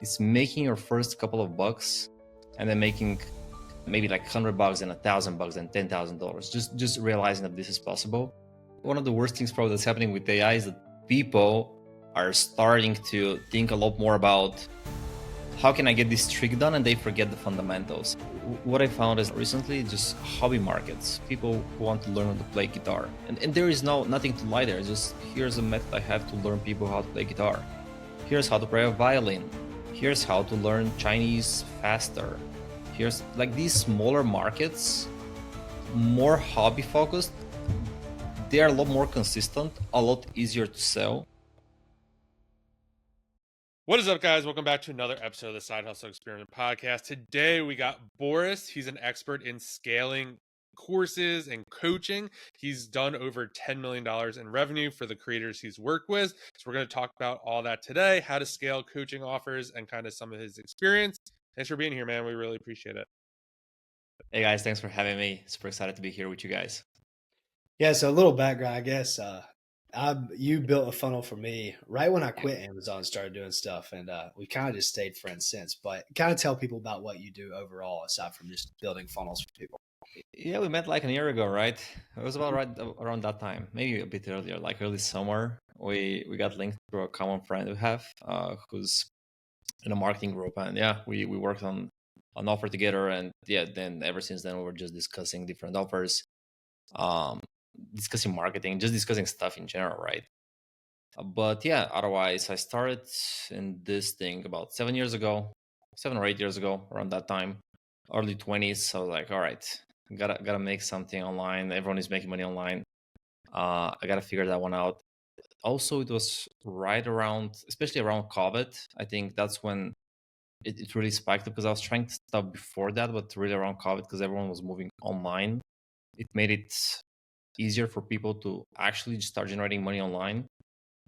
It's making your first couple of bucks and then making maybe like $100 and $1,000 and $10,000. Just realizing that this is possible. One of the worst things probably that's happening with AI is that people are starting to think a lot more about how can I get this trick done, and they forget the fundamentals. What I found is recently just hobby markets, people who want to learn how to play guitar. And there is nothing to lie there. It's just here's a method I have to learn people how to play guitar. Here's how to play a violin. Here's how to learn Chinese faster. Here's like these smaller markets, more hobby focused. They are a lot more consistent, a lot easier to sell. What is up, guys? Welcome back to another episode of the Side Hustle Experiment podcast. Today we got Boris. He's an expert in scaling courses and coaching. He's done over $10 million in revenue for the creators he's worked with. So we're going to talk about all that today, how to scale coaching offers and kind of some of his experience. Thanks for being here, man. We really appreciate it. Hey guys, thanks for having me. Super excited to be here with you guys. Yeah, so a little background, I guess. You built a funnel for me right when I quit Amazon and started doing stuff, and we kind of just stayed friends since. But kind of tell people about what you do overall, aside from just building funnels for people. Yeah, we met like a year ago, right? It was about right around that time, maybe a bit earlier, like early summer. We got linked to a common friend we have, who's in a marketing group, and yeah, we worked on an offer together, and yeah, then ever since then we were just discussing different offers, um, discussing marketing, just discussing stuff in general, right? But yeah, otherwise, I started in this thing about 7 or 8 years ago, around that time, early 20s. So like, all right, gotta make something online. Everyone is making money online. I gotta figure that one out. Also, it was right around, especially around COVID. I think that's when it really spiked up because I was trying stuff before that, but really around COVID because everyone was moving online. It made it easier for people to actually just start generating money online,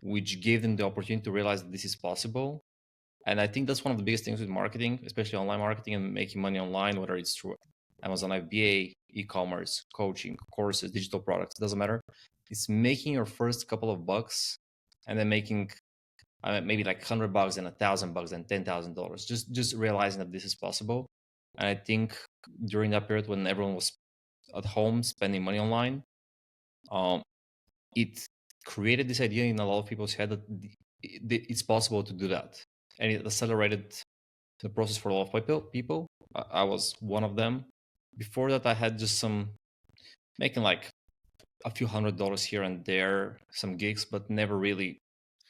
which gave them the opportunity to realize that this is possible. And I think that's one of the biggest things with marketing, especially online marketing and making money online, whether it's through Amazon FBA, e-commerce, coaching, courses, digital products, doesn't matter. It's making your first couple of bucks and then making maybe like $100 and $1,000 and $10,000. Just realizing that this is possible. And I think during that period when everyone was at home spending money online, it created this idea in a lot of people's head that it's possible to do that, and it accelerated the process for a lot of people. I was one of them. Before that, I had just some making like a few $100s here and there, some gigs, but never really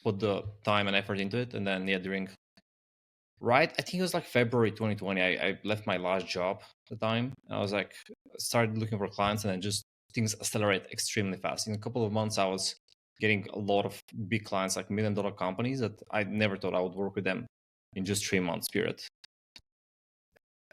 put the time and effort into it. And then yeah, I think it was like February 2020, I left my last job at the time. I was like, started looking for clients, and then just things accelerate extremely fast. In a couple of months, I was getting a lot of big clients, like $1 million companies that I never thought I would work with them in just 3 months period.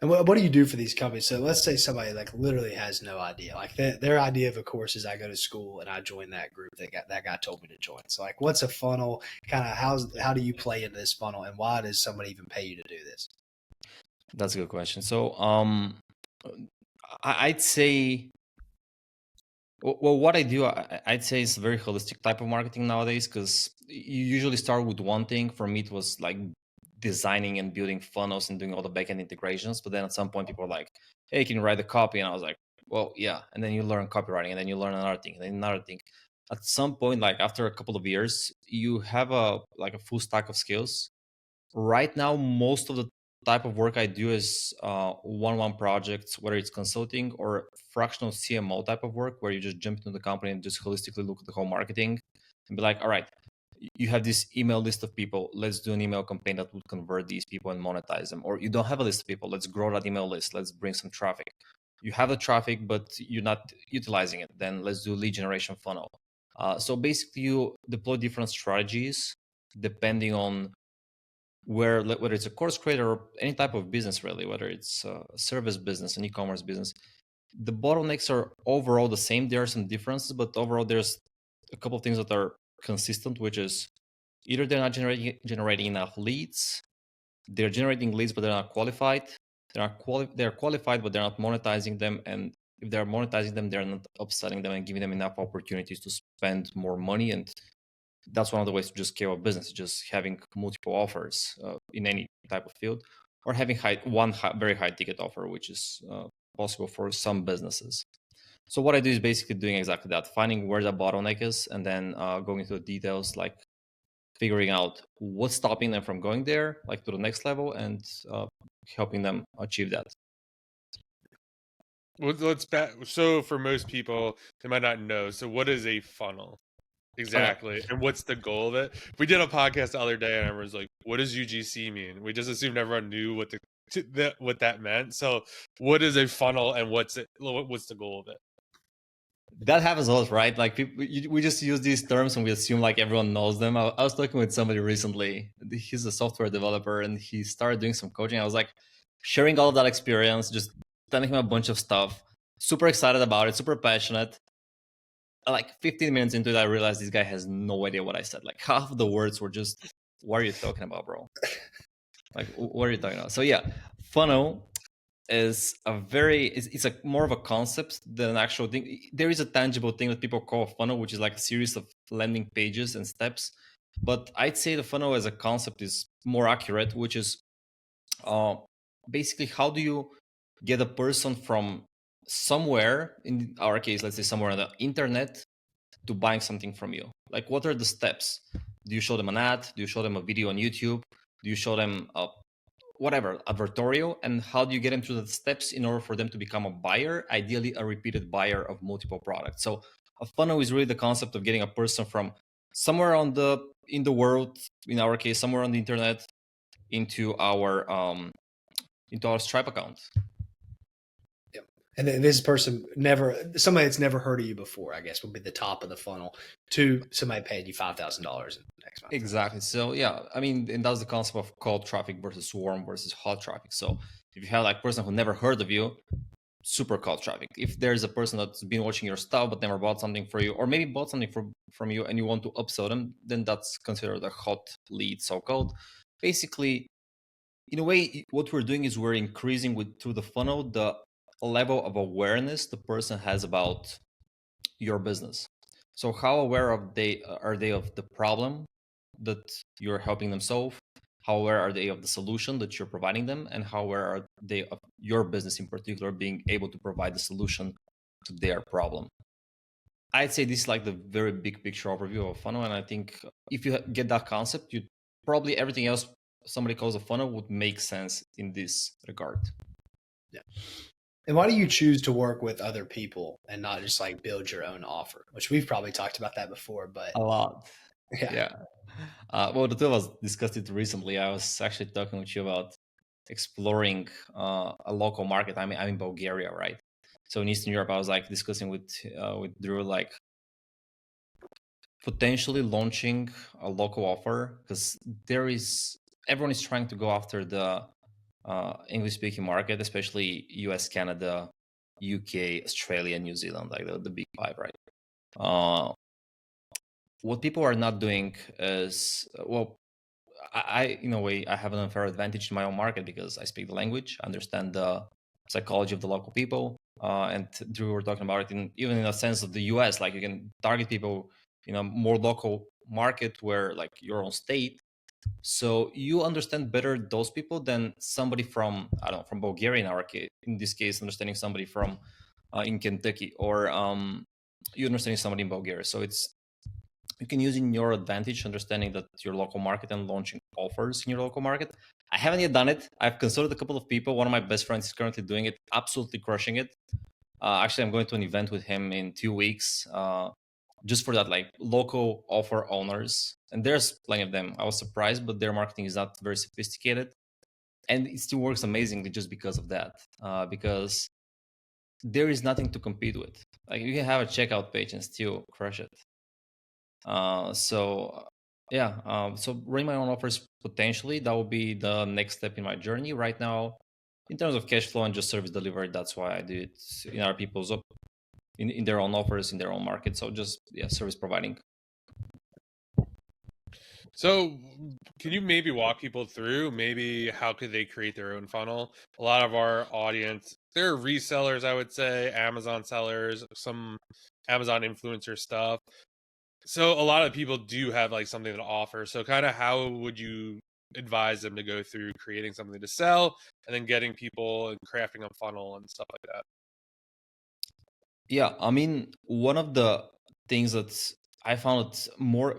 And what do you do for these companies? So let's say somebody like literally has no idea. Like their idea of a course is I go to school and I join that group that guy told me to join. So like, what's a funnel? Kind of how do you play into this funnel, and why does somebody even pay you to do this? That's a good question. So I'd say, well, what I do, I'd say it's a very holistic type of marketing nowadays, because you usually start with one thing. For me, it was like designing and building funnels and doing all the backend integrations. But then at some point, people are like, hey, can you write the copy? And I was like, well, yeah. And then you learn copywriting, and then you learn another thing, and then another thing. At some point, like after a couple of years, you have a full stack of skills. Right now, most of the type of work I do is one-on-one projects, whether it's consulting or fractional CMO type of work, where you just jump into the company and just holistically look at the whole marketing and be like, all right, you have this email list of people. Let's do an email campaign that would convert these people and monetize them. Or you don't have a list of people. Let's grow that email list. Let's bring some traffic. You have the traffic, but you're not utilizing it. Then let's do lead generation funnel. So basically, you deploy different strategies depending on whether it's a course creator or any type of business, really, whether it's a service business, an e-commerce business. The bottlenecks are overall the same. There are some differences, but overall there's a couple of things that are consistent, which is either they're not generating enough leads, they're generating leads but they're not qualified, they're qualified but they're not monetizing them, and if they're monetizing them, they're not upselling them and giving them enough opportunities to spend more money and that's one of the ways to just scale a business, just having multiple offers in any type of field, or having very high ticket offer, which is possible for some businesses. So what I do is basically doing exactly that, finding where the bottleneck is, and then going into the details, like figuring out what's stopping them from going there, like to the next level, and helping them achieve that. Well, so for most people, they might not know. So what is a funnel exactly, and what's the goal of it? We did a podcast the other day, and everyone was like, "What does UGC mean?" We just assumed everyone knew what that meant. So, what is a funnel, and what's the goal of it? That happens a lot, right? Like we just use these terms and we assume like everyone knows them. I was talking with somebody recently. He's a software developer and he started doing some coaching. I was like sharing all of that experience, just telling him a bunch of stuff. Super excited about it, super passionate. Like 15 minutes into it, I realized this guy has no idea what I said. Like half of the words were just, "What are you talking about, bro?" Like, what are you talking about? So yeah, funnel is it's a more of a concept than an actual thing. There is a tangible thing that people call a funnel, which is like a series of landing pages and steps. But I'd say the funnel as a concept is more accurate, which is basically how do you get a person from somewhere, in our case, let's say somewhere on the internet, to buying something from you. Like, what are the steps? Do you show them an ad? Do you show them a video on YouTube? Do you show them a whatever advertorial, and how do you get them through the steps in order for them to become a buyer, ideally a repeated buyer of multiple products? So a funnel is really the concept of getting a person from somewhere in the world, in our case somewhere on the internet, into our Stripe account. Yep. And then this person somebody that's never heard of you before, I guess, would be the top of the funnel, to somebody paying you $5,000 next month. Exactly. So yeah, I mean, and that's the concept of cold traffic versus warm versus hot traffic. So if you have like a person who never heard of you, super cold traffic. If there's a person that's been watching your stuff but never bought something for you, or maybe bought something from you and you want to upsell them, then that's considered a hot lead, so-called. Basically, in a way, what we're doing is we're increasing through the funnel the level of awareness the person has about your business. So how aware are they of the problem that you're helping them solve? How aware are they of the solution that you're providing them? And how aware are they of your business in particular being able to provide the solution to their problem? I'd say this is like the very big picture overview of a funnel. And I think if you get that concept, you probably everything else somebody calls a funnel would make sense in this regard. Yeah. And why do you choose to work with other people and not just like build your own offer? Which we've probably talked about that before, but a lot. Yeah. Well, the two of us discussed it recently. I was actually talking with you about exploring a local market. I'm in Bulgaria, right? So in Eastern Europe, I was like discussing with Drew, like potentially launching a local offer, because everyone is trying to go after the English-speaking market, especially US, Canada, UK, Australia, New Zealand, like the big five, right? What people are not doing is, well, I in a way I have an unfair advantage in my own market because I speak the language, understand the psychology of the local people, and Drew were talking about it even in a sense of the US, like you can target people in a more local market where like your own state, so you understand better those people than somebody from, I don't know, from Bulgaria in our case, in this case understanding somebody from in Kentucky, or you understanding somebody in Bulgaria. So you can use in your advantage understanding that your local market and launching offers in your local market. I haven't yet done it. I've consulted a couple of people. One of my best friends is currently doing it, absolutely crushing it. Actually, I'm going to an event with him in 2 weeks, just for that, like local offer owners. And there's plenty of them. I was surprised, but their marketing is not very sophisticated. And it still works amazingly just because of that. Because there is nothing to compete with. Like you can have a checkout page and still crush it. So running my own offers, potentially that will be the next step in my journey. Right now, in terms of cash flow and just service delivery, that's why I do it in other people's in their own offers in their own market. So just service providing. So can you maybe walk people through maybe how could they create their own funnel? A lot of our audience, they're resellers, I would say, Amazon sellers, some Amazon influencer stuff. So a lot of people do have like something to offer. So kind of how would you advise them to go through creating something to sell and then getting people and crafting a funnel and stuff like that? Yeah, I mean, one of the things that I found it's more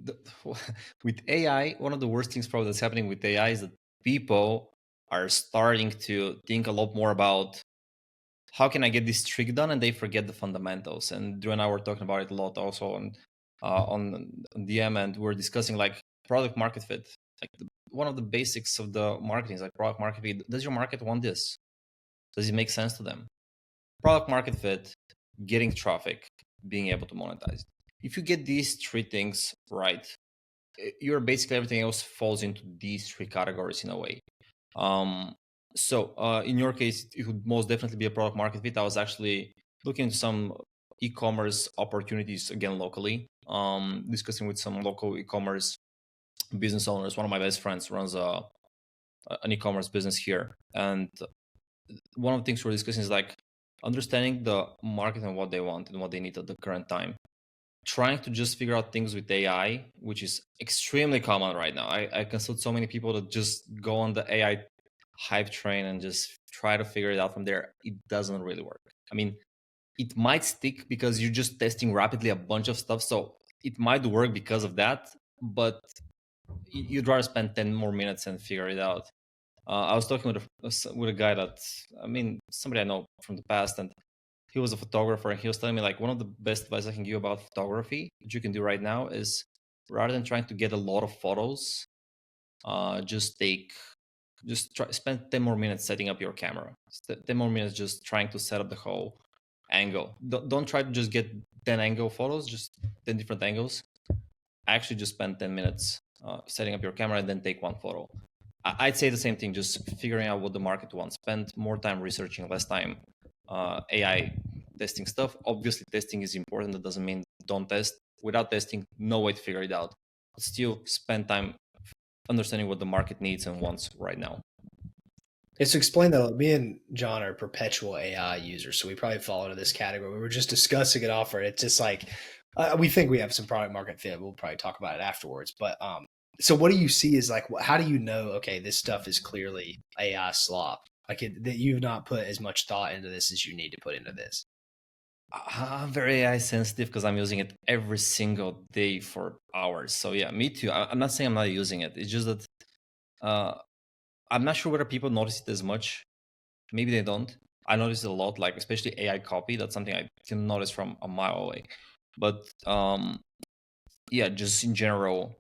the, with AI. One of the worst things probably that's happening with AI is that people are starting to think a lot more about how can I get this trick done, and they forget the fundamentals. And Drew and I were talking about it a lot also on DM, and we're discussing like product market fit. Like one of the basics of the marketing is like product market fit. Does your market want this? Does it make sense to them? Product market fit, getting traffic, being able to monetize. If you get these three things right, you're basically everything else falls into these three categories in a way. In your case, it would most definitely be a product market fit. I was actually looking into some e-commerce opportunities again locally, discussing with some local e-commerce business owners. One of my best friends runs an e-commerce business here, and one of the things we're discussing is like understanding the market and what they want and what they need at the current time. Trying to just figure out things with AI, which is extremely common right now. I consult so many people that just go on the AI hype train and just try to figure it out from there. It doesn't really work. I mean, it might stick because you're just testing rapidly a bunch of stuff. So it might work because of that, but you'd rather spend 10 more minutes and figure it out. I was talking with a guy that, I mean, somebody I know from the past, and he was a photographer, and he was telling me like one of the best advice I can give about photography that you can do right now is rather than trying to get a lot of photos, just spend 10 more minutes setting up your camera. 10 more minutes just trying to set up the whole angle. Don't try to just get 10 angle photos, just 10 different angles. Actually just spend 10 minutes setting up your camera and then take one photo. I'd say the same thing, just figuring out what the market wants. Spend more time researching, less time AI testing stuff. Obviously, testing is important. That doesn't mean don't test. Without testing, no way to figure it out. But still, spend time understanding what the market needs and wants right now. It's to explain that me and John are perpetual AI users, so we probably fall into this category. We were just discussing it offer. It's just like we think we have some product market fit. We'll probably talk about it afterwards. But so what do you see is like, how do you know? Okay, this stuff is clearly AI slop. Like that you've not put as much thought into this as you need to put into this. I'm very AI sensitive because I'm using it every single day for hours. So yeah, me too. I'm not saying I'm not using it. It's just that uh, I'm not sure whether people notice it as much. Maybe they don't. I notice it a lot, like especially AI copy. That's something I can notice from a mile away. But yeah, just in general,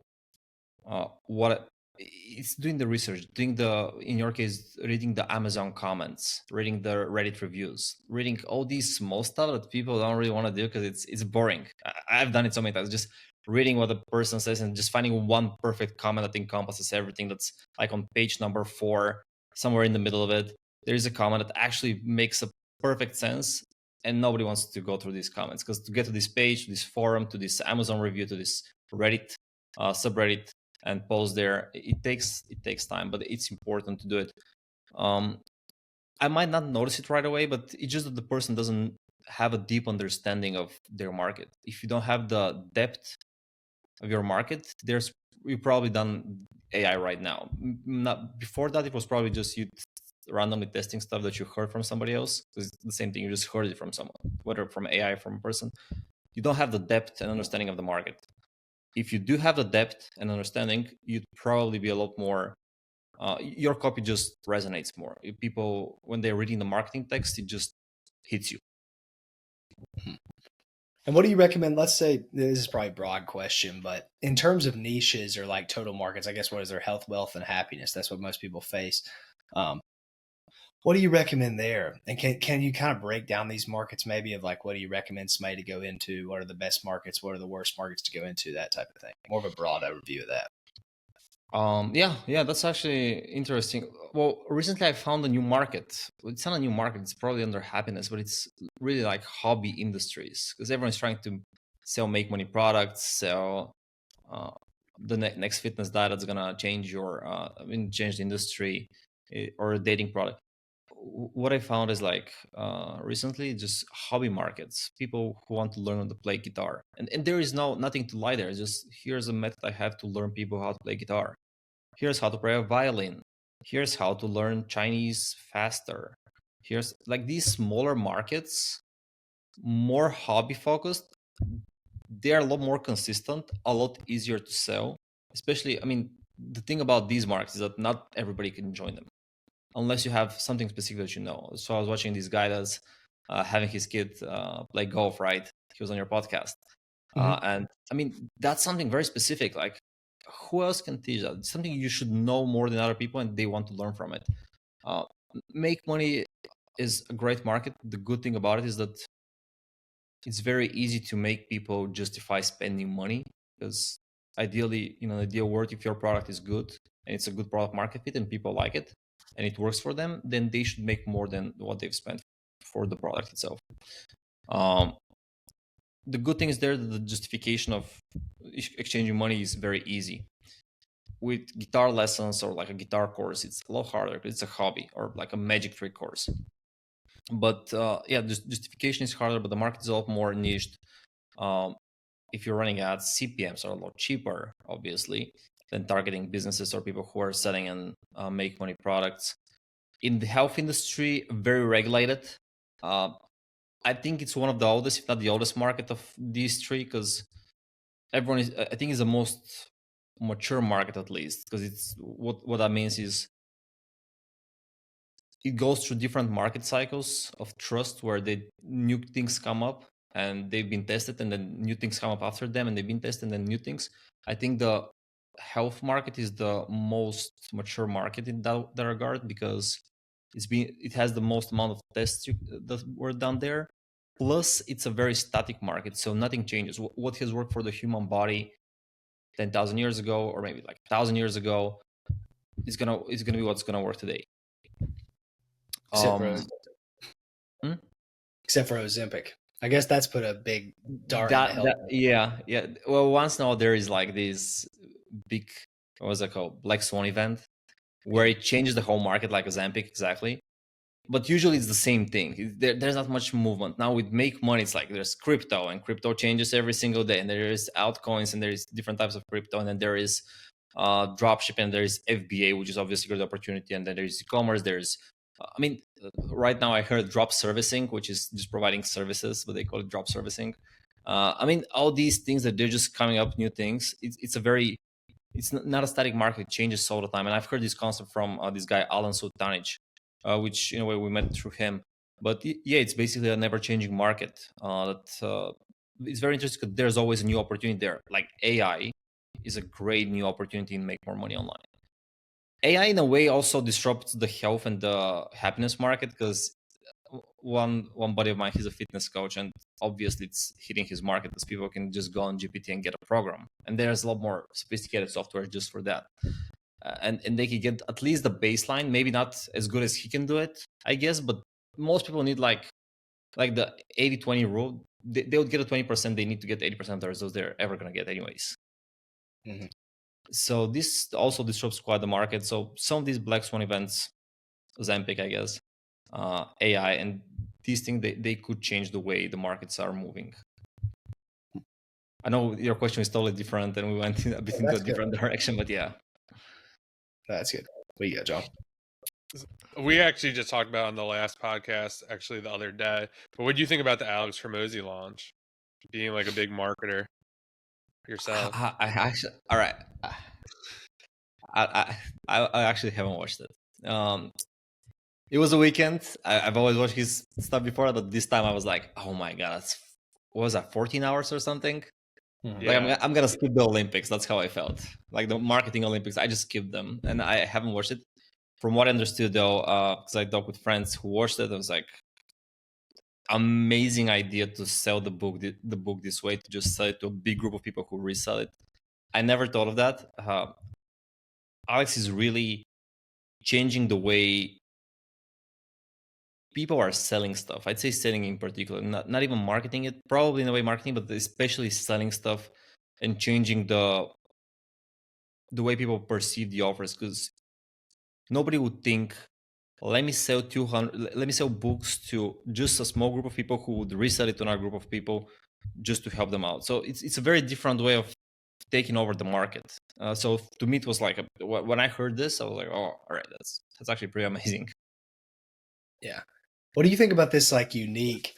what it's doing the research, doing in your case, reading the Amazon comments, reading the Reddit reviews, reading all these small stuff that people don't really want to do because it's boring. I've done it so many times, just reading what the person says and just finding one perfect comment that encompasses everything. That's like on page number 4, somewhere in the middle of it, there's a comment that actually makes a perfect sense, and nobody wants to go through these comments because to get to this page, to this forum, to this Amazon review, to this Reddit subreddit and post there, it takes time, but it's important to do it. I might not notice it right away, but it's just that the person doesn't have a deep understanding of their market. If you don't have the depth of your market, you probably done AI right now. Not before that, it was probably just you randomly testing stuff that you heard from somebody else. It's the same thing, you just heard it from someone, whether from AI or from a person. You don't have the depth and understanding of the market. If you do have the depth and understanding, you'd probably be a lot more. Your copy just resonates more. If people, when they're reading the marketing text, it just hits you. And what do you recommend? Let's say this is probably a broad question, but in terms of niches or like total markets, I guess what is their health, wealth, and happiness? That's what most people face. Um, what do you recommend there? And can you kind of break down these markets maybe of like what do you recommend somebody to go into? What are the best markets? What are the worst markets to go into? That type of thing. More of a broad overview of that. Yeah, that's actually interesting. Well, recently I found a new market. It's not a new market. It's probably under happiness, but it's really like hobby industries because everyone's trying to sell make money products, sell the next fitness diet that's gonna change change the industry or a dating product. what I found is like recently just hobby markets, people who want to learn how to play guitar, and there is nothing to lie there. It's just here's a method I have to learn people how to play guitar. Here's how to play a violin. Here's how to learn Chinese faster. Here's like these smaller markets, more hobby focused. They're a lot more consistent, a lot easier to sell. Especially, I mean, the thing about these markets is that not everybody can join them unless you have something specific that you know. So I was watching this guy that's having his kid play golf, right? He was on your podcast. And I mean, that's something very specific. Like, who else can teach that? It's something you should know more than other people, and they want to learn from it. Uh, Make money is a great market. The good thing about it is that it's very easy to make people justify spending money because ideally, in an ideal world, if your product is good and it's a good product market fit and people like it and it works for them, then they should make more than what they've spent for the product itself. The good thing is there that the justification of exchanging money is very easy. With guitar lessons or like a guitar course, it's a lot harder. It's a hobby or like a magic trick course. But yeah, the justification is harder, but the market is a lot more niched. If you're running ads, CPMs are a lot cheaper, obviously, than targeting businesses or people who are selling and make money products. In the health industry, very regulated. I think it's one of the oldest, if not the oldest market of these three, because everyone is, I think, is the most mature market at least, because it's what that means is it goes through different market cycles of trust where new things come up and they've been tested, and then new things come up after them and they've been tested, and then new things. I think the health market is the most mature market in that regard because it has the most amount of tests that were done there. Plus, it's a very static market, so nothing changes. What has worked for the human body 10,000 years ago, or maybe like 1,000 years ago, is gonna be what's gonna work today. Except for except for Ozempic. I guess that's put a big dart in the health. Yeah. Well, once now there is like this big, what was it called, Black Swan event, where it changes the whole market, like Ozempic, exactly. But usually it's the same thing. There's not much movement. Now with Make Money, it's like there's crypto, and crypto changes every single day, and there is altcoins, and there is different types of crypto, and then there is dropshipping, and there is FBA, which is obviously a good opportunity, and then there's e-commerce. There's I mean, right now I heard drop servicing, which is just providing services, but they call it drop servicing. I mean, all these things that they're just coming up new things. It's not a static market. It changes all the time. And I've heard this concept from this guy, Alan Sultanich, which in a way we met through him. But yeah, it's basically a never changing market. It's very interesting because there's always a new opportunity there. Like AI is a great new opportunity to make more money online. AI in a way also disrupts the health and the happiness market because one buddy of mine, he's a fitness coach, and obviously it's hitting his market because people can just go on GPT and get a program, and there's a lot more sophisticated software just for that, and they can get at least the baseline, maybe not as good as he can do it, I guess, but most people need like the 80-20 rule. They would get a 20%, they need to get 80% of the results they're ever going to get anyways. Mm-hmm. So this also disrupts quite the market. So some of these Black Swan events, Ozempic, I guess, AI, and these things, they could change the way the markets are moving. I know your question is totally different, and we went a bit into a different direction, but yeah. That's good. What you got, John? We actually just talked about on the last podcast, actually the other day. But what do you think about the Alex Hormozi launch? Being like a big marketer yourself. I actually, all right. I actually haven't watched it. It was a weekend. I've always watched his stuff before, but this time I was like, oh my god, what was that, 14 hours or something? Yeah. Like I'm gonna skip the Olympics. That's how I felt. Like the marketing Olympics, I just skipped them, and I haven't watched it. From what I understood, though, because I talked with friends who watched it, I was like, amazing idea to sell the book this way, to just sell it to a big group of people who resell it. I never thought of that. Alex is really changing the way people are selling stuff. I'd say selling in particular, not even marketing it, probably in a way marketing, but especially selling stuff and changing the way people perceive the offers, because nobody would think let me sell 200, let me sell books to just a small group of people who would resell it to another group of people just to help them out. So it's a very different way of taking over the market. So to me, it was like when I heard this, I was like, oh, all right, that's actually pretty amazing. Yeah. What do you think about this like unique?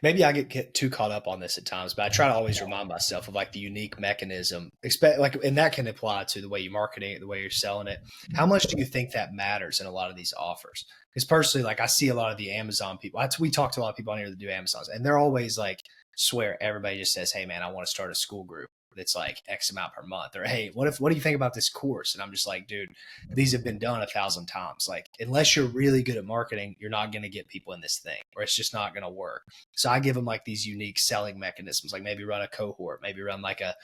Maybe I get too caught up on this at times, but I try to always remind myself of like the unique mechanism, and that can apply to the way you're marketing it, the way you're selling it. How much do you think that matters in a lot of these offers? Because personally, like I see a lot of the Amazon people. We talk to a lot of people on here that do Amazons, and they're always like, swear everybody just says, "Hey, man, I want to start a school group that's like X amount per month," or "Hey, what do you think about this course?" And I'm just like, dude, these have been done 1,000 times. Like, unless you're really good at marketing, you're not going to get people in this thing, or it's just not going to work. So I give them like these unique selling mechanisms, like maybe run a cohort, maybe run like a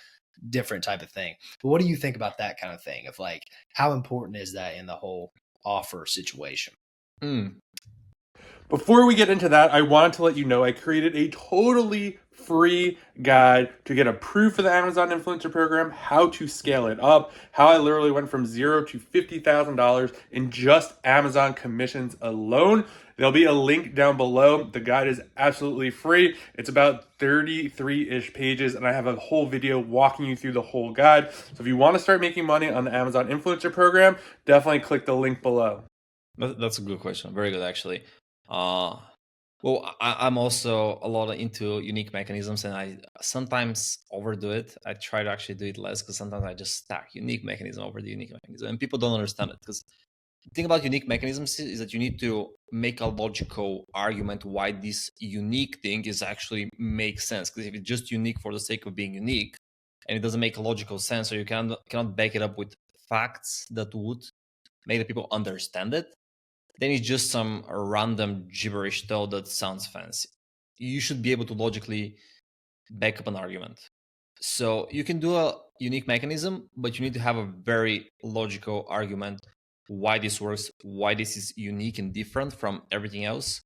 different type of thing. But what do you think about that kind of thing? Of like, how important is that in the whole offer situation? Mm. Before we get into that, I wanted to let you know I created a totally free guide to get approved for the Amazon Influencer Program, how to scale it up, how I literally went from zero to $50,000 in just Amazon commissions alone. There'll be a link down below. The guide is absolutely free. It's about 33-ish pages, and I have a whole video walking you through the whole guide. So if you want to start making money on the Amazon Influencer Program, definitely click the link below. That's a good question. Very good, actually. Well, I'm also a lot into unique mechanisms, and I sometimes overdo it. I try to actually do it less because sometimes I just stack unique mechanism over the unique mechanism, and people don't understand it. Because the thing about unique mechanisms is that you need to make a logical argument why this unique thing is actually makes sense. Because if it's just unique for the sake of being unique, and it doesn't make a logical sense, or you cannot back it up with facts that would make the people understand it, then it's just some random gibberish though that sounds fancy. You should be able to logically back up an argument. So you can do a unique mechanism, but you need to have a very logical argument why this works, why this is unique and different from everything else.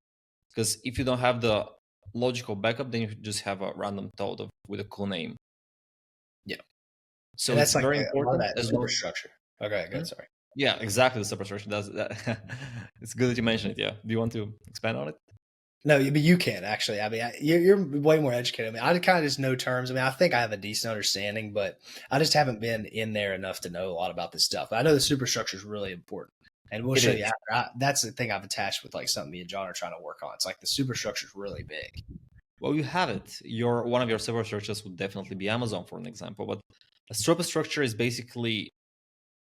Because if you don't have the logical backup, then you just have a random thought with a cool name. Yeah. So And it's that's like very a lot of important that as well. superstructure. Okay, good. Sorry. Yeah, exactly. The superstructure does that. It's good that you mentioned it. Yeah. Do you want to expand on it? No, but you can actually. I mean, you're way more educated. I mean, I kind of just know terms. I mean, I think I have a decent understanding, but I just haven't been in there enough to know a lot about this stuff. But I know the superstructure is really important, and we'll It show you is. after. That's the thing I've attached with like something me and John are trying to work on. It's like the superstructure is really big. Well, you have it. One of your superstructures would definitely be Amazon, for an example. But a superstructure is basically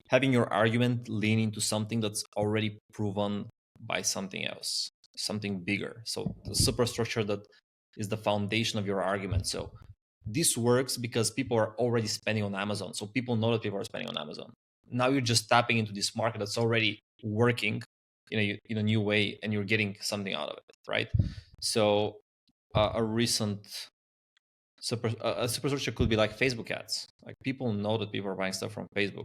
having your argument lean into something that's already proven by something else, something bigger. So the superstructure that is the foundation of your argument. So this works because people are already spending on Amazon. So people know that people are spending on Amazon. Now you're just tapping into this market that's already working in a new way, and you're getting something out of it, right? So a recent superstructure could be like Facebook ads. Like people know that people are buying stuff from Facebook,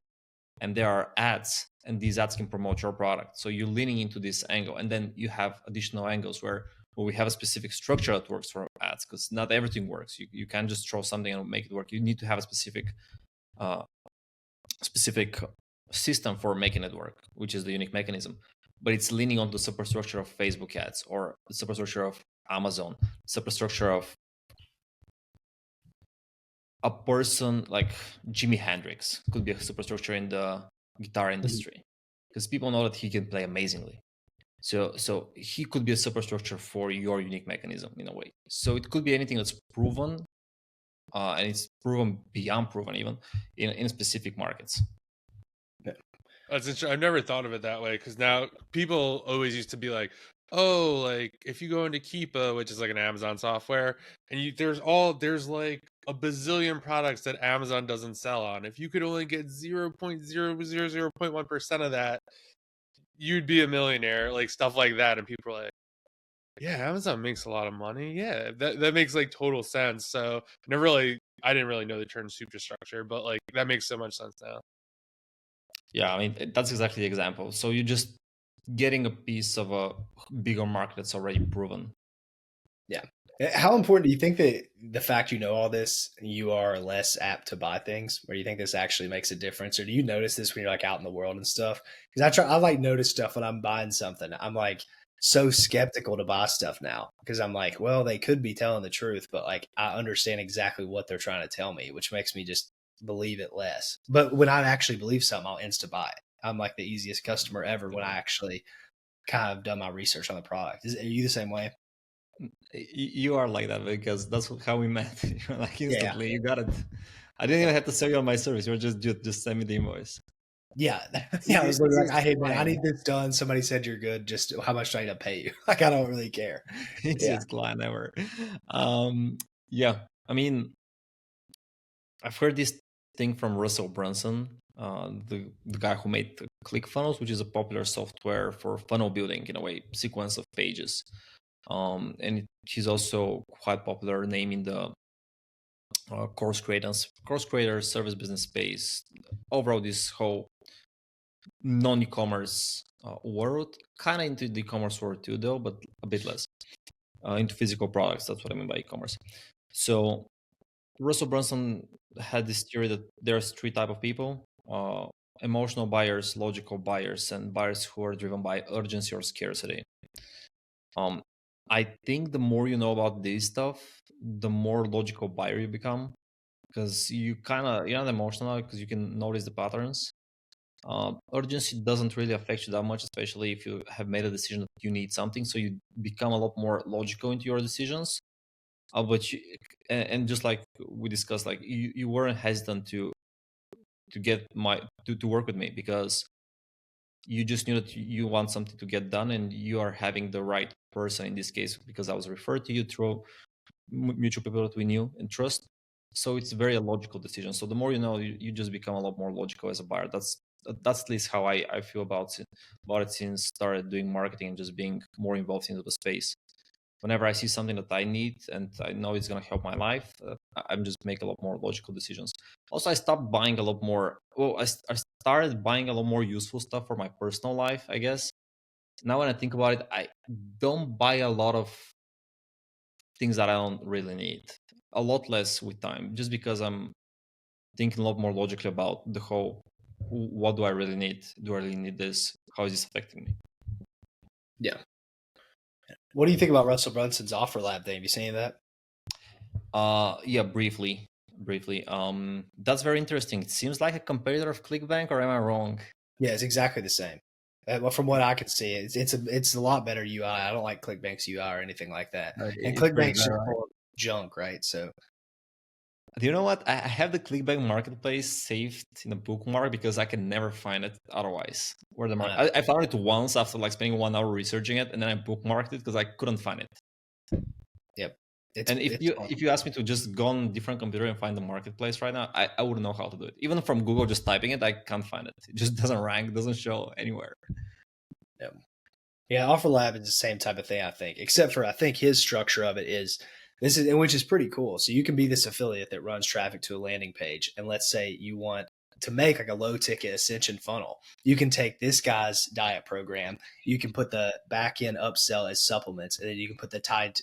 and there are ads, and these ads can promote your product. So you're leaning into this angle, and then you have additional angles where we have a specific structure that works for ads, because not everything works. You can't just throw something and make it work. You need to have a uh, specific system for making it work, which is the unique mechanism. But it's leaning on the superstructure of Facebook ads, or the superstructure of Amazon, superstructure of a person like Jimi Hendrix could be a superstructure in the guitar industry, because people know that he can play amazingly. So he could be a superstructure for your unique mechanism in a way. So it could be anything that's proven, and it's proven beyond proven even in specific markets. That's interesting. I've never thought of it that way, because now people always used to be like, oh, like if you go into Keepa, which is like an Amazon software, and there's like a bazillion products that Amazon doesn't sell on. If you could only get 0.0001% of that, you'd be a millionaire, like stuff like that. And people are like, yeah, Amazon makes a lot of money. Yeah, that makes like total sense. So I didn't really know the term superstructure, but like that makes so much sense now. Yeah, I mean, that's exactly the example. So you're just getting a piece of a bigger market that's already proven. Yeah. How important do you think that the fact you know all this, you are less apt to buy things? Or do you think this actually makes a difference? Or do you notice this when you're like out in the world and stuff? Because I like notice stuff when I'm buying something. I'm like so skeptical to buy stuff now because I'm like, well, they could be telling the truth, but like I understand exactly what they're trying to tell me, which makes me just believe it less. But when I actually believe something, I'll insta buy it. I'm like the easiest customer ever when I actually kind of done my research on the product. Are you the same way? You are like that because that's how we met. You're like Yeah. instantly, you got it. I didn't even have to sell you on my service. You're just send me the invoice. Yeah. Yeah. I was literally like, Easiest I hate, man, I client, need this done. Somebody said you're good. Just how much do I need to pay you? Like, I don't really care. Yeah. easiest client ever. Um, yeah, I mean, I've heard this thing from Russell Brunson, the guy who made ClickFunnels, which is a popular software for funnel building in a way, sequence of pages. And he's also quite popular name in the course creators service business space. Overall, this whole non-e-commerce world, kind of into the e-commerce world too, though, but a bit less into physical products. That's what I mean by e-commerce. So Russell Brunson had this theory that there's three type of people: emotional buyers, logical buyers, and buyers who are driven by urgency or scarcity. Um, I think the more you know about this stuff, the more logical buyer you become because you're not emotional because you can notice the patterns. Urgency doesn't really affect you that much, especially if you have made a decision that you need something. So you become a lot more logical into your decisions. But you, and just like we discussed, like you weren't hesitant to get to work with me because you just knew that you want something to get done and you are having the right person in this case because I was referred to you through mutual people that we knew and trust. So it's very a logical decision. So the more you know, you just become a lot more logical as a buyer. That's at least how I feel about it since started doing marketing and just being more involved into the space. Whenever I see something that I need and I know it's going to help my life, I'm just make a lot more logical decisions. Also, I stopped buying a lot more. Well, I started buying a lot more useful stuff for my personal life, I guess. Now, when I think about it, I don't buy a lot of things that I don't really need. A lot less with time, just because I'm thinking a lot more logically about the whole what do I really need? Do I really need this? How is this affecting me? Yeah. What do you think about Russell Brunson's offer lab thing? Have you seen that? Yeah, briefly. That's very interesting. It seems like a competitor of ClickBank, or am I wrong? Yeah, it's exactly the same. Well, from what I can see, it's a lot better UI. I don't like ClickBank's UI or anything like that. And It's pretty ClickBank's bad, just right? full of junk, right? So Do you know what? I have the ClickBank marketplace saved in a bookmark because I can never find it otherwise. Where the I mark? know. I found it once after like spending 1 hour researching it, and then I bookmarked it because I couldn't find it. Yep. It's And it's fun. if you ask me to just go on a different computer and find the marketplace right now, I wouldn't know how to do it. Even from Google, just typing it, I can't find it. It just doesn't rank, doesn't show anywhere. Yep. Yeah, Offer Lab is the same type of thing, I think, except for I think his structure of it is this is which is pretty cool. So you can be this affiliate that runs traffic to a landing page, and let's say you want to make like a low ticket ascension funnel. You can take this guy's diet program, you can put the back end upsell as supplements, and then you can put the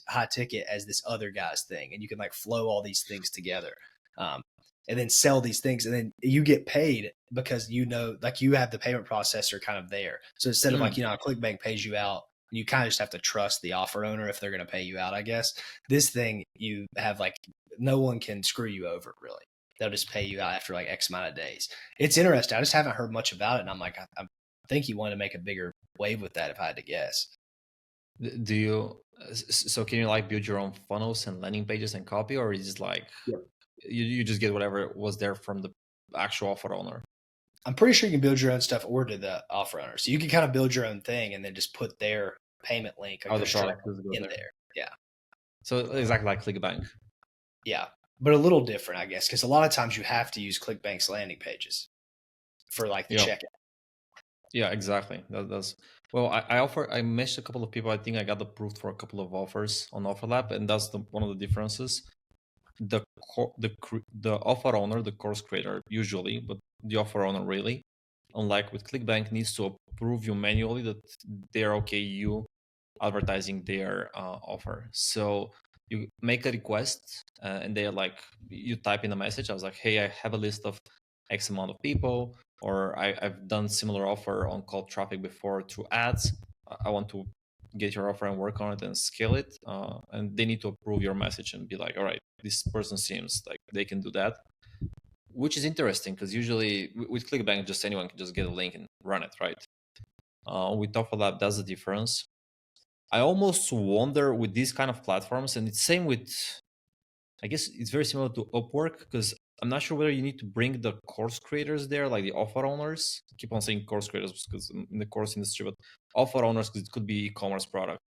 high ticket as this other guy's thing, and you can like flow all these things together. Um, and then sell these things, and then you get paid because you know, like you have the payment processor kind of there. So instead of like, Mm. you know, a ClickBank pays you out, you kind of just have to trust the offer owner if they're going to pay you out, I guess. This thing, you have like, no one can screw you over really. They'll just pay you out after like X amount of days. It's interesting. I just haven't heard much about it. And I'm like, I think you want to make a bigger wave with that if I had to guess. Do you? So can you like build your own funnels and landing pages and copy, or is it like Yep. you just get whatever was there from the actual offer owner? I'm pretty sure you can build your own stuff or to the offer owner. So you can kind of build your own thing and then just put their payment link, like How their the Stripe product does go in there? there. Yeah. So exactly like ClickBank. Yeah. But a little different, I guess, because a lot of times you have to use ClickBank's landing pages for like the Yeah, checkout. yeah, exactly. That's well. I matched a couple of people. I think I got approved for a couple of offers on OfferLab, and that's one of the differences. The offer owner, the course creator, usually, but the offer owner really, unlike with ClickBank, needs to approve you manually that they're okay you advertising their offer. So you make a request, and they're like, you type in a message. I was like, hey, I have a list of X amount of people, or I've done similar offer on cold traffic before through ads. I want to get your offer and work on it and scale it. And they need to approve your message and be like, all right, this person seems like they can do that, which is interesting because usually with ClickBank, just anyone can just get a link and run it, right? With TOEFL, that's the difference. I almost wonder with these kind of platforms, and it's same with, I guess it's very similar to Upwork, because I'm not sure whether you need to bring the course creators there, like the offer owners. I keep on saying course creators because in the course industry, but offer owners, because it could be e-commerce product,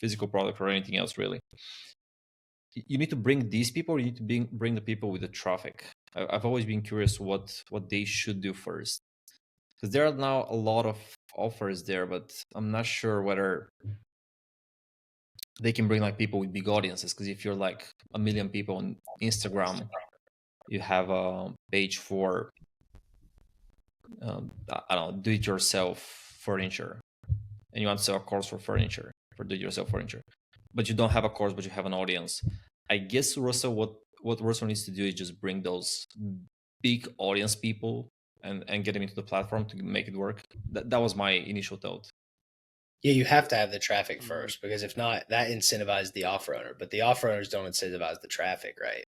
physical product, or anything else really. You need to bring these people, or you need to bring the people with the traffic. I've always been curious what they should do first, because there are now a lot of offers there, but I'm not sure whether they can bring like people with big audiences. Because if you're like 1 million people on Instagram, you have a page for I don't know, do-it-yourself furniture, and you want to sell a course for furniture, for do-it-yourself furniture, but you don't have a course, but you have an audience. I guess Russell, what Russell needs to do is just bring those big audience people and get them into the platform to make it work. That was my initial thought. Yeah, you have to have the traffic first, because if not, that incentivizes the offer owner. But the offer owners don't incentivize the traffic, right?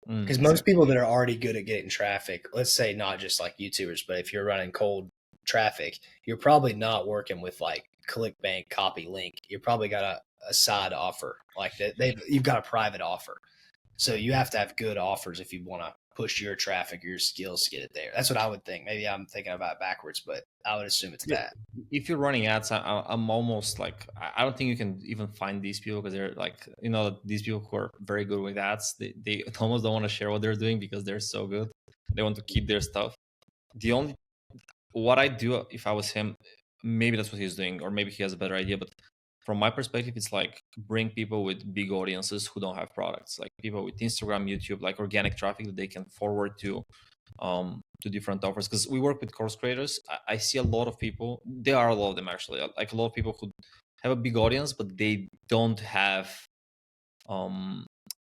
Because most people that are already good at getting traffic, let's say not just like YouTubers, but if you're running cold traffic, you're probably not working with like ClickBank, copy link. You probably got a side offer like that. You've got a private offer. So you have to have good offers if you want to push your traffic or your skills to get it there. That's what I would think. Maybe I'm thinking about it backwards, but I would assume it's that. If you're running ads, I'm almost like, I don't think you can even find these people, because they're like, these people who are very good with ads, they almost don't want to share what they're doing because they're so good. They want to keep their stuff. What I do if I was him, maybe that's what he's doing, or maybe he has a better idea, but from my perspective, it's like bring people with big audiences who don't have products, like people with Instagram, YouTube, like organic traffic that they can forward to different offers. Because we work with course creators. I see a lot of people, there are a lot of them actually, like a lot of people who have a big audience, but they don't have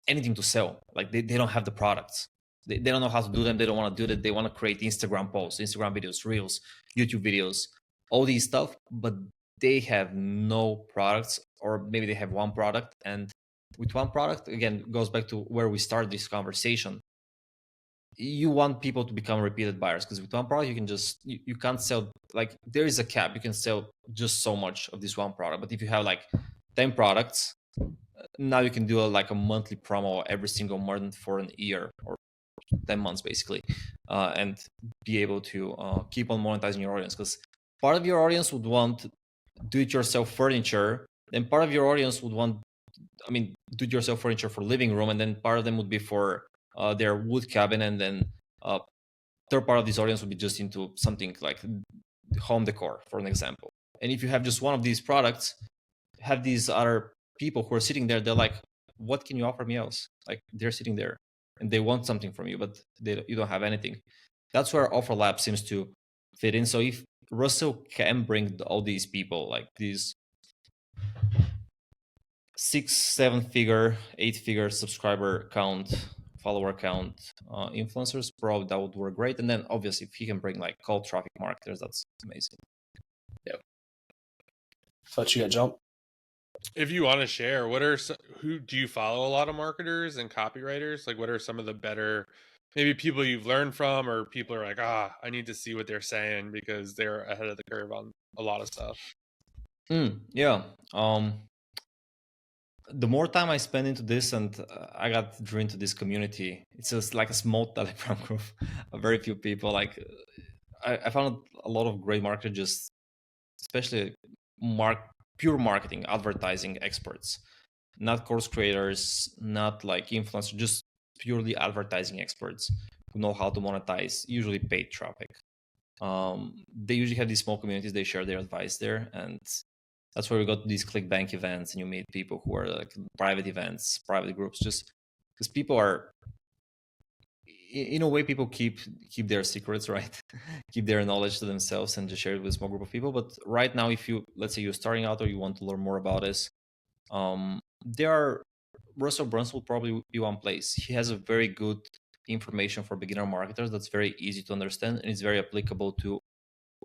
anything to sell. Like they don't have the products. They don't know how to do them. They don't want to do that. They want to create Instagram posts, Instagram videos, reels, YouTube videos, all these stuff, but they have no products, or maybe they have one product. And with one product, again, goes back to where we started this conversation. You want people to become repeated buyers, because with one product, you can just, you can't sell, like there is a cap. You can sell just so much of this one product. But if you have like 10 products, now you can do like a monthly promo every single month for an year, or 10 months basically, and be able to keep on monetizing your audience. Because part of your audience would want do-it-yourself furniture, then part of your audience would want, do-it-yourself furniture for living room, and then part of them would be for their wood cabin, and then third part of this audience would be just into something like home decor, for an example. And if you have just one of these products, have these other people who are sitting there, they're like, what can you offer me else? Like they're sitting there and they want something from you, but you don't have anything. That's where OfferLab seems to fit in. So if Russell can bring all these people, like these 6, 7 figure, 8 figure subscriber count, follower count influencers, probably that would work great. And then obviously if he can bring like cold traffic marketers, that's amazing. Yep. Thought you got jump. If you want to share, who do you follow? A lot of marketers and copywriters? Like, what are some of the better, maybe people you've learned from, or people are like, I need to see what they're saying because they're ahead of the curve on a lot of stuff? Yeah. The more time I spend into this, and I got drew into this community, it's just like a small Telegram group, very few people. Like I found a lot of great marketers, just especially pure marketing, advertising experts, not course creators, not like influencers, just purely advertising experts who know how to monetize, usually paid traffic. They usually have these small communities, they share their advice there, and that's where we got these ClickBank events, and you meet people who are like private events, private groups, just because people are, in a way, people keep their secrets, right? Keep their knowledge to themselves and just share it with a small group of people. But right now, if you, let's say you're starting out or you want to learn more about this, there are Russell Brunson will probably be one place. He has a very good information for beginner marketers that's very easy to understand and it's very applicable to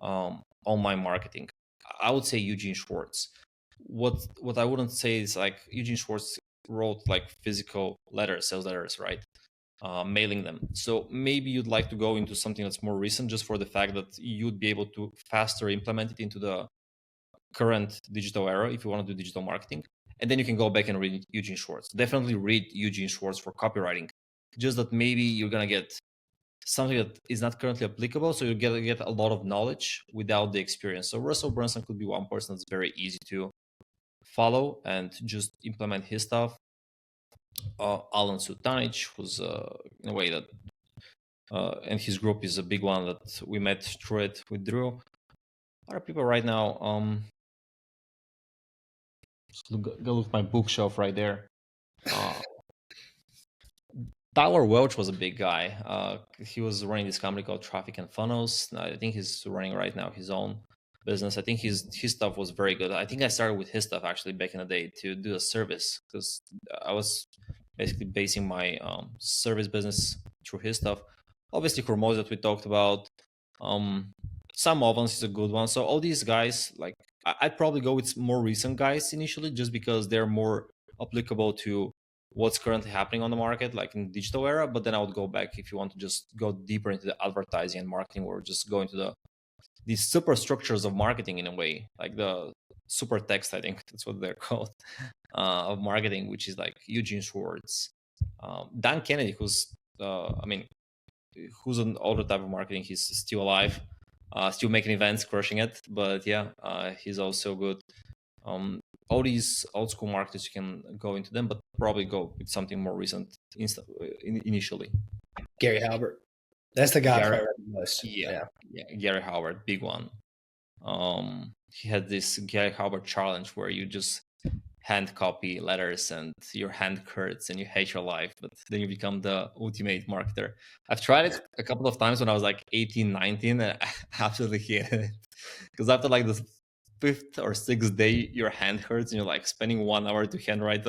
online marketing. I would say Eugene Schwartz. What I wouldn't say is like Eugene Schwartz wrote like physical letters, sales letters, right? Mailing them. So maybe you'd like to go into something that's more recent, just for the fact that you'd be able to faster implement it into the current digital era if you want to do digital marketing. And then you can go back and read Eugene Schwartz. Definitely read Eugene Schwartz for copywriting. Just that maybe you're gonna get something that is not currently applicable, so you get a lot of knowledge without the experience. So Russell Brunson could be one person that's very easy to follow and just implement his stuff. Alan Sutanich, who's in a way that, and his group is a big one that we met through it with Drew. Other people right now, go look at my bookshelf right there. Tyler Welch was a big guy. He was running this company called Traffic and Funnels. I think he's running right now his own business. I think his stuff was very good. I think I started with his stuff actually back in the day to do a service, because I was basically basing my service business through his stuff. Obviously, Hormoz that we talked about. Sam Ovens is a good one. So all these guys, like I'd probably go with more recent guys initially, just because they're more applicable to what's currently happening on the market, like in the digital era. But then I would go back if you want to just go deeper into the advertising and marketing, or just go into these superstructures of marketing in a way, like the super text, I think that's what they're called, of marketing, which is like Eugene Schwartz, Dan Kennedy, who's who's an older type of marketing. He's still alive, still making events, crushing it. But yeah, he's also good. All these old school marketers, you can go into them, but probably go with something more recent initially. Gary Halbert. That's the guy I Gary, probably read the most. yeah, Gary Howard, big one. He had this Gary Howard challenge where you just hand copy letters and your hand hurts and you hate your life, but then you become the ultimate marketer. I've tried it a couple of times when I was like 18, 19, and I absolutely hated it. Because after like the 5th or 6th day, your hand hurts and you're like spending 1 hour to handwrite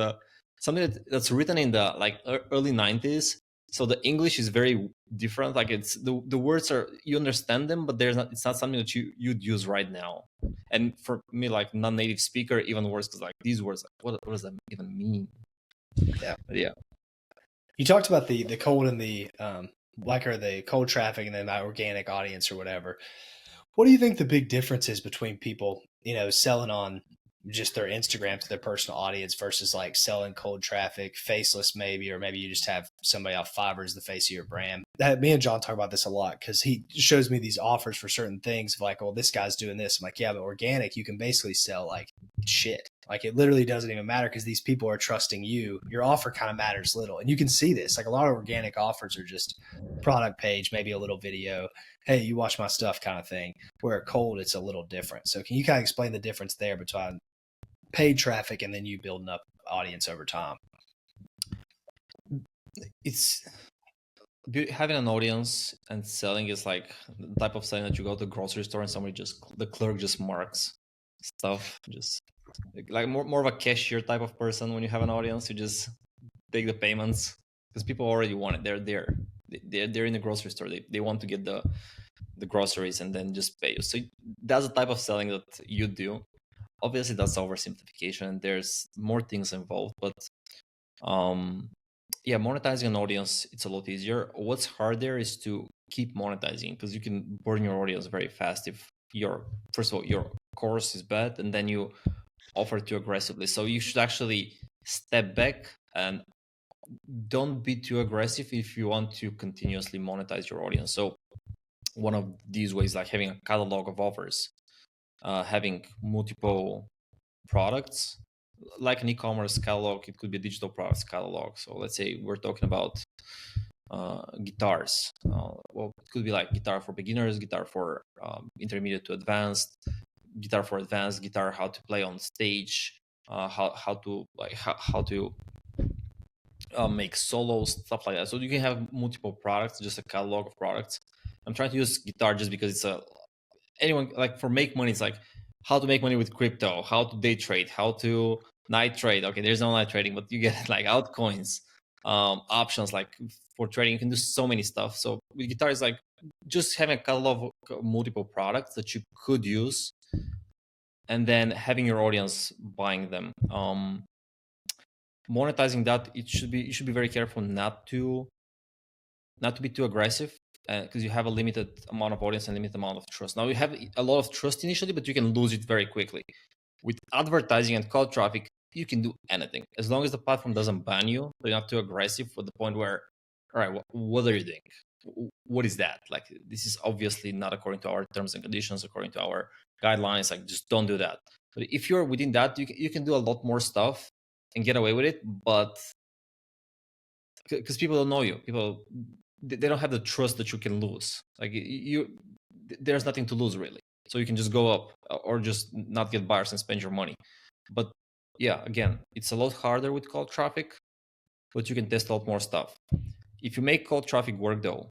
something that's written in the like early 90s. So the English is very different. Like it's the words are, you understand them, but it's not something that you'd use right now. And for me, like non-native speaker, even worse, because like these words, like, what does that even mean? Yeah. But yeah. You talked about the cold and the or the cold traffic and then my organic audience or whatever. What do you think the big difference is between people, selling on just their Instagram to their personal audience versus like selling cold traffic, faceless maybe, or maybe you just have somebody off Fiverr as the face of your brand? Me and John talk about this a lot because he shows me these offers for certain things of like, well, this guy's doing this. I'm like, yeah, but organic, you can basically sell like shit. Like it literally doesn't even matter because these people are trusting you. Your offer kind of matters little. And you can see this. Like a lot of organic offers are just product page, maybe a little video. Hey, you watch my stuff kind of thing. Where cold, it's a little different. So can you kind of explain the difference there between paid traffic and then you building up audience over time? It's having an audience and selling is like the type of selling that you go to the grocery store and the clerk just marks stuff, just like more of a cashier type of person. When you have an audience, you just take the payments because people already want it. They're in the grocery store. They want to get the groceries and then just pay you. So that's the type of selling that you do. Obviously that's oversimplification. There's more things involved, but monetizing an audience, it's a lot easier. What's harder is to keep monetizing, because you can burn your audience very fast if first of all your course is bad and then you offer too aggressively. So you should actually step back and don't be too aggressive if you want to continuously monetize your audience. So one of these ways, like having a catalog of offers, having multiple products, like an e-commerce catalog. It could be a digital products catalog. So let's say we're talking about guitars. Well, it could be like guitar for beginners, guitar for intermediate to advanced, guitar for advanced, guitar how to play on stage, how to make solos, stuff like that. So you can have multiple products, just a catalog of products. I'm trying to use guitar just because it's anyone, like for make money, it's like how to make money with crypto, how to day trade, how to night trade. Okay, there's no night trading, but you get like altcoins, options. Like for trading, you can do so many stuff. So with guitar is like just having a couple of multiple products that you could use, and then having your audience buying them. Monetizing that, you should be very careful not to be too aggressive, because you have a limited amount of audience and limited amount of trust. Now you have a lot of trust initially, but you can lose it very quickly. With advertising and cold traffic, you can do anything as long as the platform doesn't ban you. They're not too aggressive to the point where, all right, what are you doing? What is that? Like, this is obviously not according to our terms and conditions, according to our guidelines. Like, just don't do that. But if you're within that, you can do a lot more stuff and get away with it. But because people don't know you, they don't have the trust that you can lose. Like, there's nothing to lose really. So you can just go up or just not get buyers and spend your money. But yeah, again, it's a lot harder with cold traffic, but you can test a lot more stuff. If you make cold traffic work though,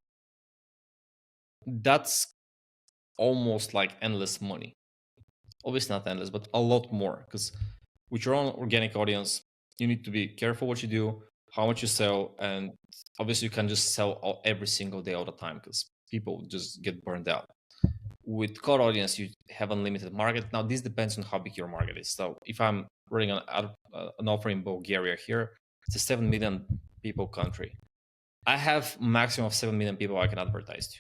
that's almost like endless money. Obviously not endless, but a lot more, because with your own organic audience, you need to be careful what you do, how much you sell, and obviously you can just sell every single day all the time because people just get burned out. With cold audience, you have unlimited market. Now this depends on how big your market is. So if I'm running an offer in Bulgaria here, it's a 7 million people country. I have maximum of 7 million people I can advertise to,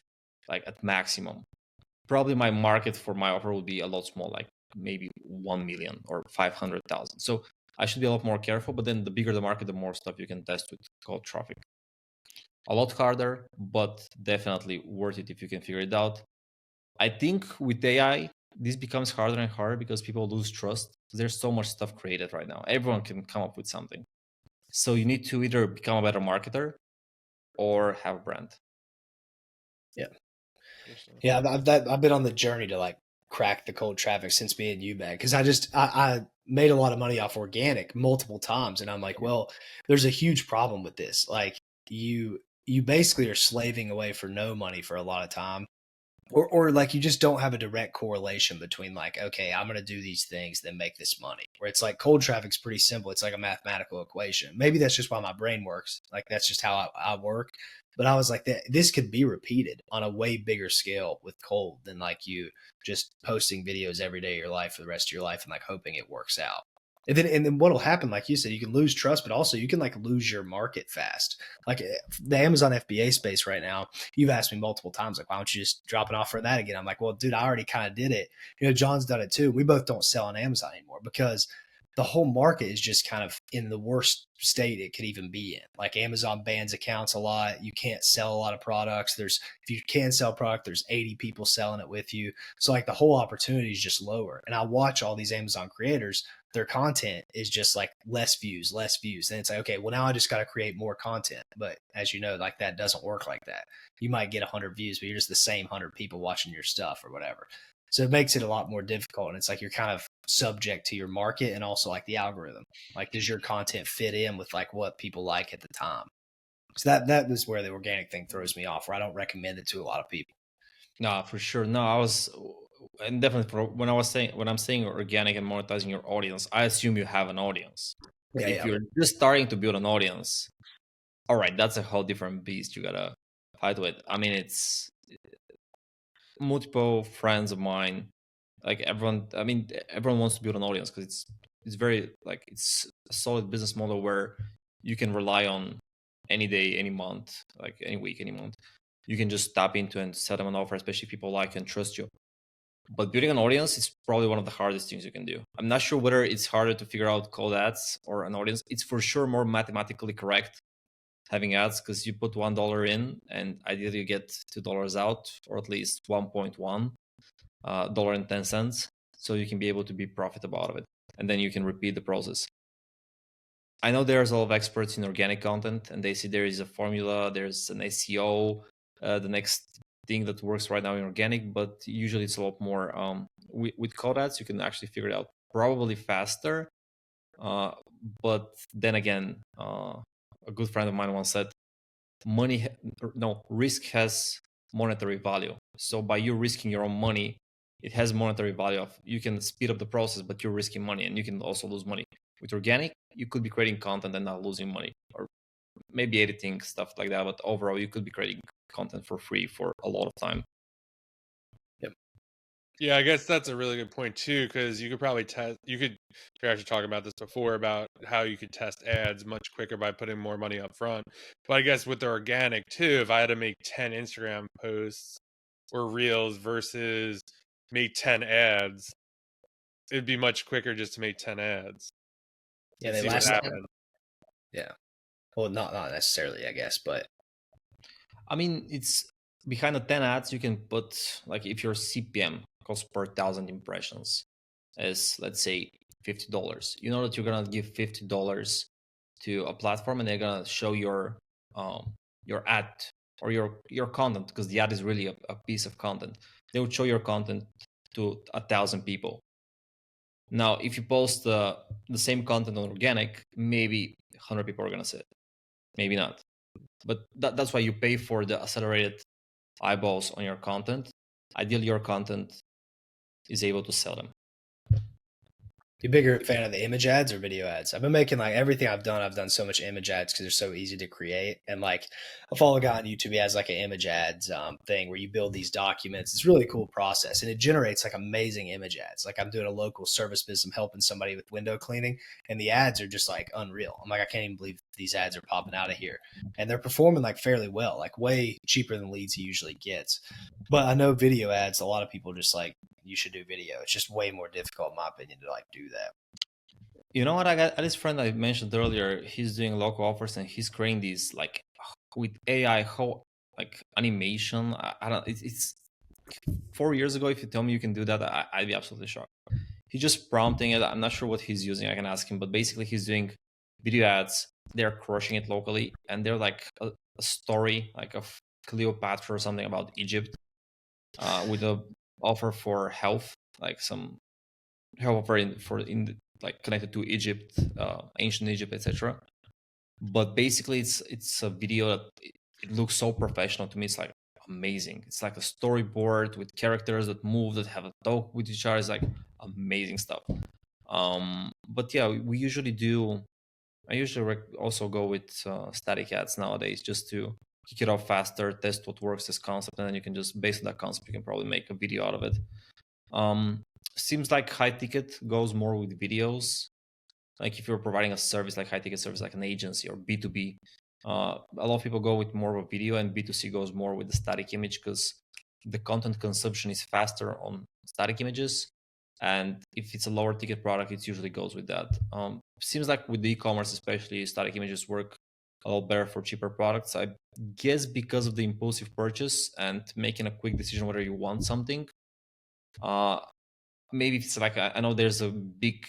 like at maximum. Probably my market for my offer will be a lot small, like maybe 1 million or 500,000. So I should be a lot more careful, but then the bigger the market, the more stuff you can test with cold traffic. A lot harder, but definitely worth it if you can figure it out. I think with AI, this becomes harder and harder because people lose trust. There's so much stuff created right now. Everyone can come up with something. So you need to either become a better marketer or have a brand. Yeah, I've been on the journey to like crack the cold traffic since me and you, man. Because I made a lot of money off organic multiple times, and I'm like, well, there's a huge problem with this. Like you basically are slaving away for no money for a lot of time. Or like you just don't have a direct correlation between like, okay, I'm going to do these things, then make this money. Where it's like cold traffic's pretty simple. It's like a mathematical equation. Maybe that's just why my brain works. Like that's just how I work. But I was like, this could be repeated on a way bigger scale with cold than like you just posting videos every day of your life for the rest of your life and like hoping it works out. And then what'll happen, like you said, you can lose trust, but also you can like lose your market fast. Like the Amazon FBA space right now, you've asked me multiple times, like, why don't you just drop an offer for that again? I'm like, well, dude, I already kind of did it. You know, John's done it too. We both don't sell on Amazon anymore because the whole market is just kind of in the worst state it could even be in. Like Amazon bans accounts a lot. You can't sell a lot of products. If you can sell product, there's 80 people selling it with you. So like the whole opportunity is just lower. And I watch all these Amazon creators, their content is just like less views. And it's like, okay, well now I just got to create more content. But as you know, like that doesn't work like that. You might get 100 views, but you're just the same 100 people watching your stuff or whatever. So it makes it a lot more difficult. And it's like you're kind of subject to your market and also like the algorithm. Like, does your content fit in with like what people like at the time? So that is where the organic thing throws me off, where I don't recommend it to a lot of people. No, for sure. No, and definitely when I'm saying organic and monetizing your audience, I assume you have an audience. If you're just starting to build an audience, all right, that's a whole different beast you gotta fight with. I mean, it's multiple friends of mine, like everyone. I mean, everyone wants to build an audience because it's very like it's a solid business model where you can rely on any day, any month, like any week, any month. You can just tap into and set them an offer, especially if people like and trust you. But building an audience is probably one of the hardest things you can do. I'm not sure whether it's harder to figure out cold ads or an audience. It's for sure more mathematically correct having ads because you put $1 in and ideally you get $2 out, or at least 1.1 dollar and 10 cents. So you can be able to be profitable out of it. And then you can repeat the process. I know there's a lot of experts in organic content and they say there is a formula, there's an SEO, the next thing that works right now in organic, but usually it's a lot more with cold ads. You can actually figure it out probably faster. But then again, a good friend of mine once said, risk has monetary value. So by you risking your own money, it has monetary value of you can speed up the process, but you're risking money and you can also lose money. With organic, you could be creating content and not losing money, or maybe editing stuff like that. But overall, you could be creating content for free for a lot of time. Yeah, I guess that's a really good point too, because you could probably we were actually talking about this before about how you could test ads much quicker by putting more money up front. But I guess with the organic too, if I had to make 10 Instagram posts or reels versus make 10 ads, it'd be much quicker just to make 10 ads. Yeah, And they see what last. happens. Yeah. Well, not necessarily, I guess, but I mean, it's behind the 10 ads, you can put, like, if your CPM, cost per 1,000 impressions, is, let's say, $50. You know that you're gonna give $50 to a platform, and they're gonna show your ad or your content, because the ad is really a piece of content. They would show your content to 1,000 people. Now, if you post the same content on organic, maybe 100 people are gonna see it, maybe not. But that's why you pay for the accelerated eyeballs on your content. Ideally, your content is able to sell them. you a bigger fan of the image ads or video ads? I've been making like everything I've done so much image ads because they're so easy to create. And like I follow a guy on YouTube, he has like an image ads thing where you build these documents. It's a really cool process and it generates like amazing image ads. Like I'm doing a local service business, I'm helping somebody with window cleaning, and the ads are just like unreal. I'm like, I can't even believe these ads are popping out of here. And they're performing like fairly well, like way cheaper than leads he usually gets. But I know video ads, a lot of people just like, you should do video. It's just way more difficult, in my opinion, to like do that. You know what? I got this friend I mentioned earlier. He's doing local offers and he's creating these like with AI, how like animation. I don't. It's 4 years ago. If you tell me you can do that, I'd be absolutely shocked. He's just prompting it. I'm not sure what he's using. I can ask him, but basically he's doing video ads. They're crushing it locally, and they're like a story like of Cleopatra or something about Egypt, with a offer for health, like some health offer like connected to Egypt, ancient Egypt, etc. But basically, it's a video that it looks so professional to me. It's like amazing. It's like a storyboard with characters that move, that have a talk with each other. It's like amazing stuff. But yeah, we usually do. I usually also go with static ads nowadays, just to kick it off faster, test what works as concept, and then you can just, based on that concept, you can probably make a video out of it. Seems like high ticket goes more with videos. Like if you're providing a service, like high ticket service, like an agency or B2B, a lot of people go with more of a video, and B2C goes more with the static image, because the content consumption is faster on static images. And if it's a lower ticket product, it usually goes with that. Seems like with the e-commerce, especially, static images work a lot better for cheaper products. I guess because of the impulsive purchase and making a quick decision whether you want something. Maybe it's like, I know there's a big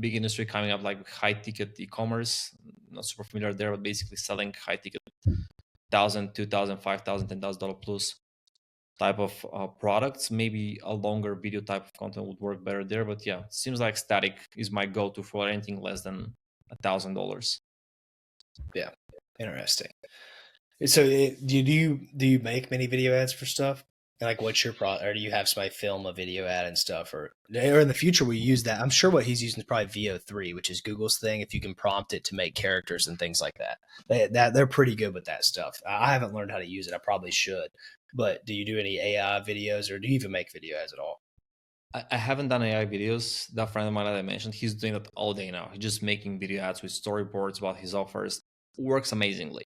industry coming up, like high ticket e-commerce. Not super familiar there, but basically selling high ticket $1,000, $2,000, $5,000, $10,000 plus type of products. Maybe a longer video type of content would work better there. But yeah, seems like static is my go-to for anything less than $1,000. Yeah, interesting. So do you make many video ads for stuff? And like, what's your or do you have somebody film a video ad and stuff, or in the future we use that? I'm sure what he's using is probably VO3, which is Google's thing. If you can prompt it to make characters and things like that, they're pretty good with that stuff. I haven't learned how to use it. I probably should. But do you do any AI videos, or do you even make video ads at all? I haven't done AI videos. That friend of mine that I mentioned, he's doing that all day now. He's just making video ads with storyboards about his offers. Works amazingly.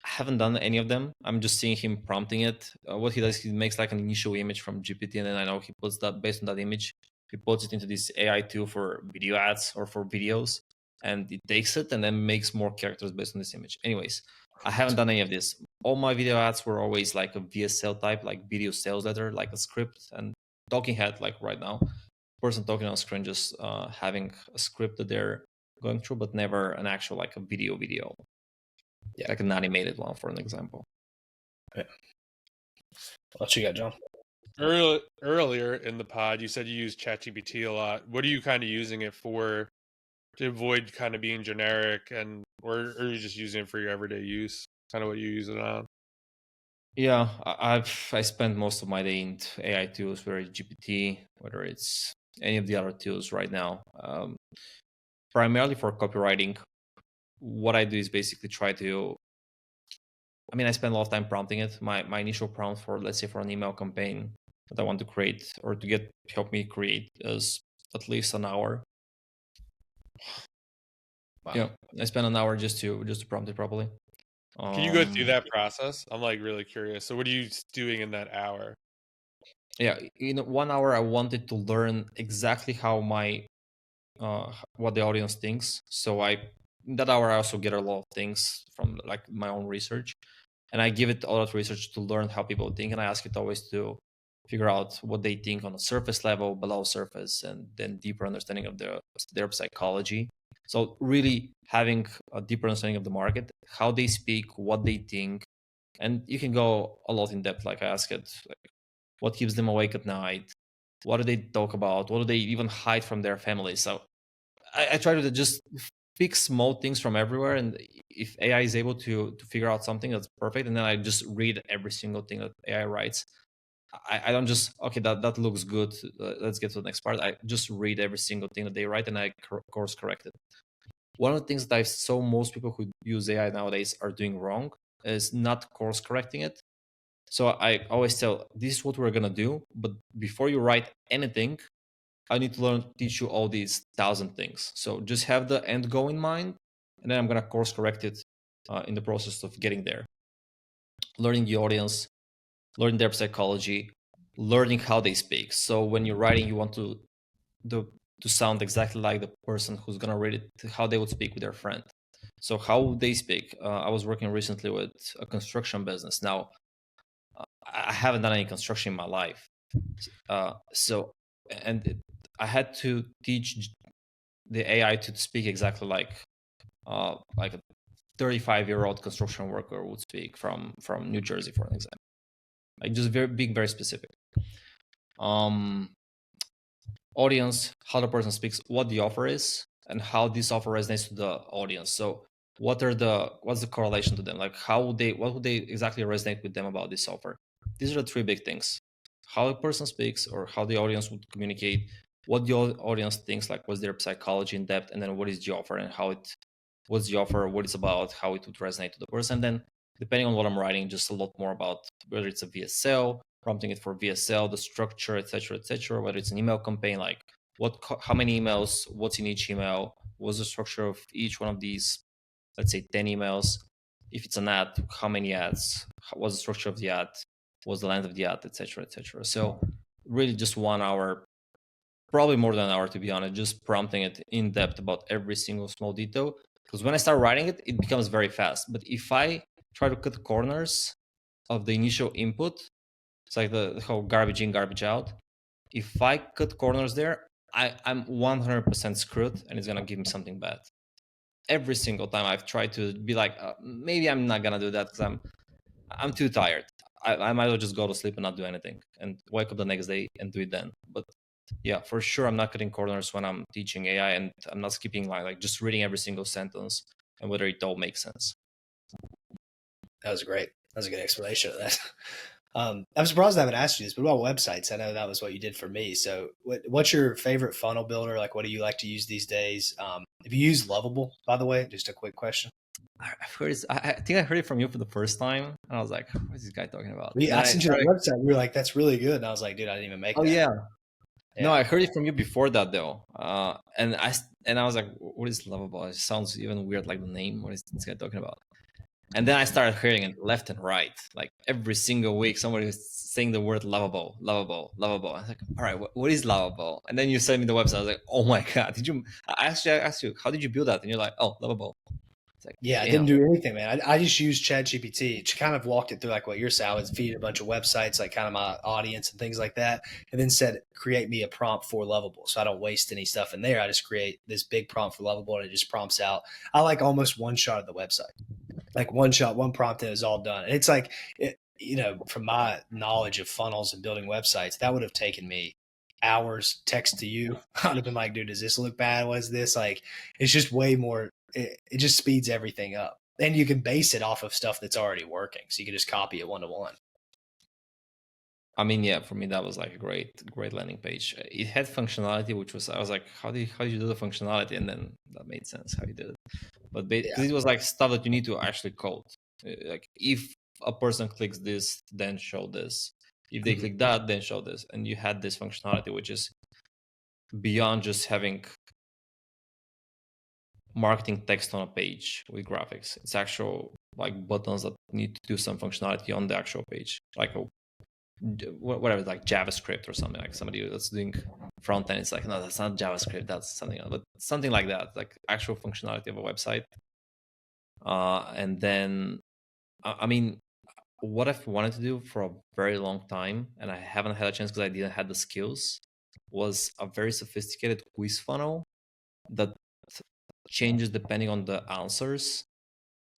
I haven't done any of them. I'm just seeing him prompting it. What he does, he makes like an initial image from GPT, and then I know he puts that, based on that image, he puts it into this AI tool for video ads or for videos, and it takes it and then makes more characters based on this image. Anyways, I haven't done any of this. All my video ads were always like a VSL type, like video sales letter, like a script and talking head, like right now. Person talking on screen, just having a script that they're going through, but never an actual like a video. Yeah, like an animated one, for an example. Yeah. What you got, John? Earlier in the pod, you said you use ChatGPT a lot. What are you kind of using it for, to avoid kind of being generic, and or are you just using it for your everyday use? Kind of what you use it on? Yeah, I spend most of my day in AI tools, whether it's GPT, whether it's any of the other tools right now. primarily for copywriting, what I do is basically try to, I spend a lot of time prompting it. My initial prompt for, let's say, for an email campaign that I want to create or to help me create is at least an hour. Wow. Yeah, I spend an hour just to prompt it properly. Can you go through that process? I'm like really curious. So what are you doing in that hour? Yeah, in 1 hour, I wanted to learn exactly how what the audience thinks. So in that hour, I also get a lot of things from like my own research, and I give it a lot of research to learn how people think, and I ask it always to figure out what they think on a surface level, below surface, and then deeper understanding of their psychology. So really having a deeper understanding of the market, how they speak, what they think, and you can go a lot in depth. Like I ask it, like, what keeps them awake at night? What do they talk about? What do they even hide from their families? So I try to just pick small things from everywhere, and if AI is able to figure out something, that's perfect. And then I just read every single thing that AI writes. I don't just, okay, that looks good, let's get to the next part. I just read every single thing that they write, and I course correct it. One of the things that I saw most people who use AI nowadays are doing wrong is not course correcting it. So I always tell, this is what we're gonna do, but before you write anything, I need to teach you all these 1,000 things. So just have the end goal in mind, and then I'm gonna course correct it in the process of getting there. Learning the audience, learning their psychology, learning how they speak. So when you're writing, you want to sound exactly like the person who's gonna read it, how they would speak with their friend. So how they speak. I was working recently with a construction business. Now, I haven't done any construction in my life, I had to teach the AI to speak exactly like a 35-year-old construction worker would speak from New Jersey, for an example. Like just being very specific. Audience, how the person speaks, what the offer is, and how this offer resonates to the audience. So what's the correlation to them? Like what would they exactly resonate with them about this offer? These are the three big things: how a person speaks, or how the audience would communicate, what the audience thinks, like what's their psychology in depth, and then what is the offer and what's the offer, what it's about, how it would resonate to the person. Then depending on what I'm writing, just a lot more about whether it's a VSL, prompting it for VSL, the structure, etc., whether it's an email campaign, like how many emails, what's in each email, what's the structure of each one of these, let's say 10 emails. If it's an ad, how many ads, what's the structure of the ad, what's the length of the ad, etc. So really just 1 hour, probably more than an hour to be honest, just prompting it in depth about every single small detail. Because when I start writing it, it becomes very fast. But if I try to cut corners of the initial input, it's like the whole garbage in, garbage out. If I cut corners there, I'm 100% screwed, and it's gonna give me something bad. Every single time I've tried to be like, maybe I'm not gonna do that because I'm too tired. I might as well just go to sleep and not do anything, and wake up the next day and do it then. But yeah, for sure, I'm not cutting corners when I'm teaching AI, and I'm not skipping line, like just reading every single sentence and whether it all makes sense. That was great. That was a good explanation of that. I'm surprised I haven't asked you this, but about websites, I know that was what you did for me. So what's your favorite funnel builder? Like, what do you like to use these days? If you use Lovable, by the way, just a quick question. I've heard this, I think I heard it from you for the first time, and I was like, what is this guy talking about? I sent you the website. You were like, that's really good. And I was like, dude, I didn't even make that. Yeah. No, I heard it from you before that though. And I was like, what is Lovable? It sounds even weird, like the name. What is this guy talking about? And then I started hearing it left and right. Like every single week, somebody was saying the word lovable. I was like, all right, what is Lovable? And then you sent me the website. I was like, oh my God, I asked you, how did you build that? And you're like, oh, Lovable. It's like, yeah, I didn't do anything, man. I just used ChatGPT. Kind of walked it through like what you're saying. I would feed a bunch of websites, like kind of my audience and things like that, and then said, create me a prompt for Lovable. So I don't waste any stuff in there. I just create this big prompt for Lovable, and it just prompts out. I like almost one shot of the website, like one shot, one prompt, and it's all done. And it's like, from my knowledge of funnels and building websites, that would have taken me hours. Text to you, I'd have been like, dude, does this look bad? What is this? Like, it's just way more. It just speeds everything up, and you can base it off of stuff that's already working. So you can just copy it 1-to-1. I mean, yeah, for me that was like a great landing page. It had functionality, which was I was like, how do you do the functionality? And then that made sense how you did it. But Yeah. because it was like stuff that you need to actually code. Like if a person clicks this, then show this. If they Mhm. click that, then show this. And you had this functionality, which is beyond just having marketing text on a page with graphics. It's actual like buttons that need to do some functionality on the actual page, like a whatever, like JavaScript or something. Like somebody that's doing front end, it's like, no, that's not JavaScript, that's something else. But something like that, like actual functionality of a website. And then I mean, what I've wanted to do for a very long time, and I haven't had a chance because I didn't have the skills, was a very sophisticated quiz funnel that changes depending on the answers,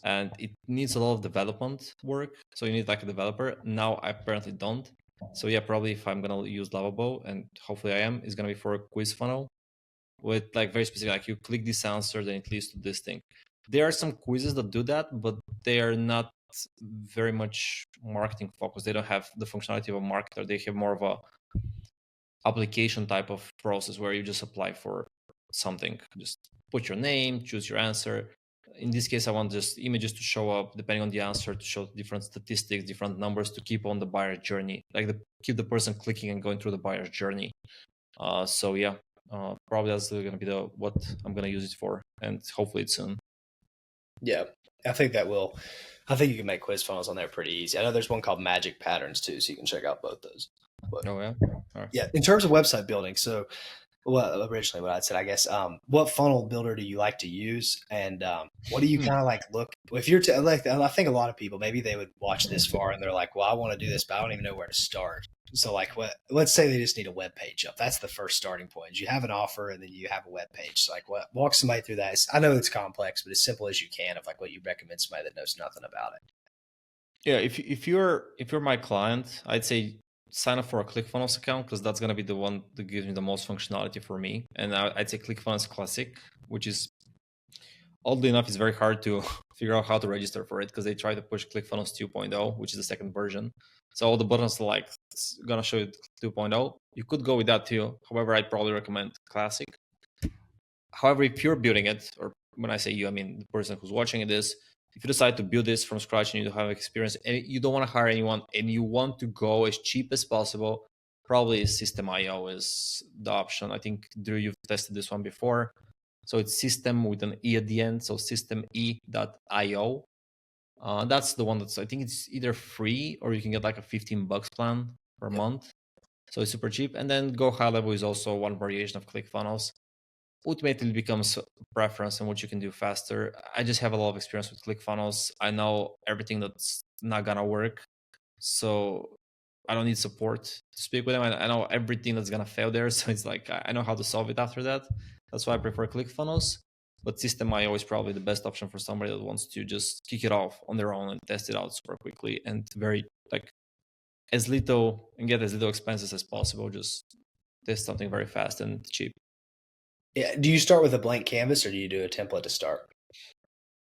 and it needs a lot of development work. So you need like a developer. Now I apparently don't. So yeah, probably if I'm gonna use Lovable, and hopefully I am, is gonna be for a quiz funnel with like very specific, like you click this answer, then it leads to this thing. There are some quizzes that do that, but they are not very much marketing focused. They don't have the functionality of a marketer. They have more of a application type of process where you just apply for something, just put your name, choose your answer. In this case, I want just images to show up depending on the answer, to show different statistics, different numbers, to keep on the buyer journey, like keep the person clicking and going through the buyer's journey. So yeah, probably that's going to be what I'm going to use it for, and hopefully it's soon. Yeah, I think that will. I think you can make quiz funnels on there pretty easy. I know there's one called Magic Patterns too, so you can check out both those. But Oh yeah. All right. yeah, in terms of website building, so well, originally what I said, I guess, what funnel builder do you like to use, and what do you kind of like look if you're like? I think a lot of people maybe they would watch this far and they're like, well, I want to do this, but I don't even know where to start. So like, let's say they just need a web page up. That's the first starting point. You have an offer and then you have a web page. So like, walk somebody through that. I know it's complex, but as simple as you can of like what you recommend somebody that knows nothing about it. Yeah, if you're my client, I'd say sign up for a ClickFunnels account, because that's gonna be the one that gives me the most functionality for me. And I'd say ClickFunnels Classic, which is oddly enough, it's very hard to figure out how to register for it because they try to push ClickFunnels 2.0, which is the second version. So all the buttons are like gonna show you 2.0. You could go with that too. However, I'd probably recommend Classic. However, if you're building it, or when I say you, I mean the person who's watching it is, if you decide to build this from scratch and you don't have experience and you don't want to hire anyone and you want to go as cheap as possible, probably System.io is the option. I think, Drew, you've tested this one before. So it's system with an E at the end. So systeme.io. That's the one that's, I think it's either free or you can get like a $15 plan per month. So it's super cheap. And then Go High Level is also one variation of ClickFunnels. Ultimately, it becomes preference and what you can do faster. I just have a lot of experience with ClickFunnels. I know everything that's not gonna work, so I don't need support to speak with them. I know everything that's gonna fail there, so it's like I know how to solve it after that. That's why I prefer ClickFunnels. But System.io is probably the best option for somebody that wants to just kick it off on their own and test it out super quickly and very like as little and get as little expenses as possible. Just test something very fast and cheap. Yeah. Do you start with a blank canvas or do you do a template to start?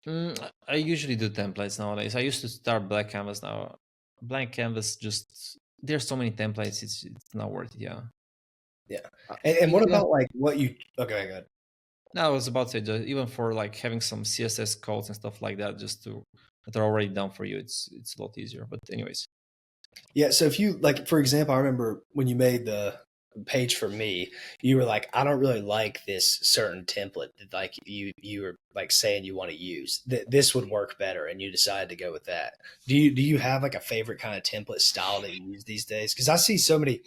I usually do templates nowadays. I used to start blank canvas. Now blank canvas, just there's so many templates. It's not worth it. Yeah. Yeah. And what Even, about like what you? Okay, good. no, I was about to say, just even for like having some CSS codes and stuff like that, just to that are already done for you, it's a lot easier. But anyways. Yeah. So if you like, for example, I remember when you made the page for me, you were like, I don't really like this certain template that like you were like saying you want to use. This would work better, and you decided to go with that. Do you have like a favorite kind of template style that you use these days? Because I see so many.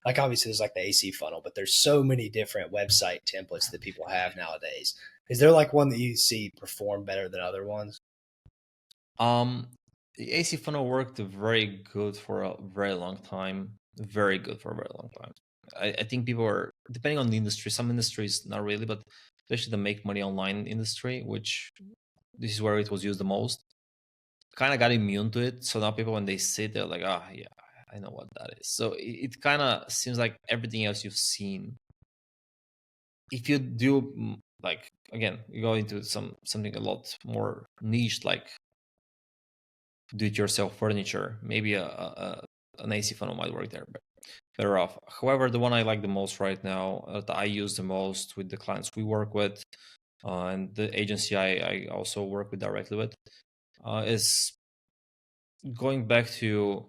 Like obviously there's like the AC funnel, but there's so many different website templates that people have nowadays. Is there like one that you see perform better than other ones? The AC funnel worked very good for a very long time. Very good for a very long time. I think people are, depending on the industry, some industries not really, but especially the make money online industry, which this is where it was used the most, kind of got immune to it. So now people, when they see it, they're like, ah, yeah, I know what that is. So it kind of seems like everything else you've seen. If you do like, again, you go into something a lot more niche, like do-it-yourself furniture, maybe a an AC funnel might work there, but better off. However, the one I like the most right now, that I use the most with the clients we work with, and the agency I also work with directly with, is going back to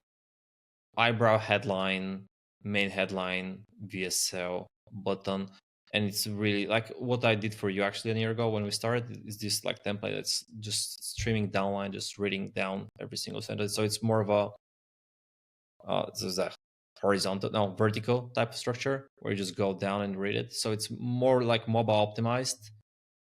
eyebrow headline, main headline, VSL button. And it's really like what I did for you actually a year ago when we started is this like template that's just streaming downline, just reading down every single sentence. So it's more of a there's a horizontal, no, vertical type of structure where you just go down and read it. So it's more like mobile optimized.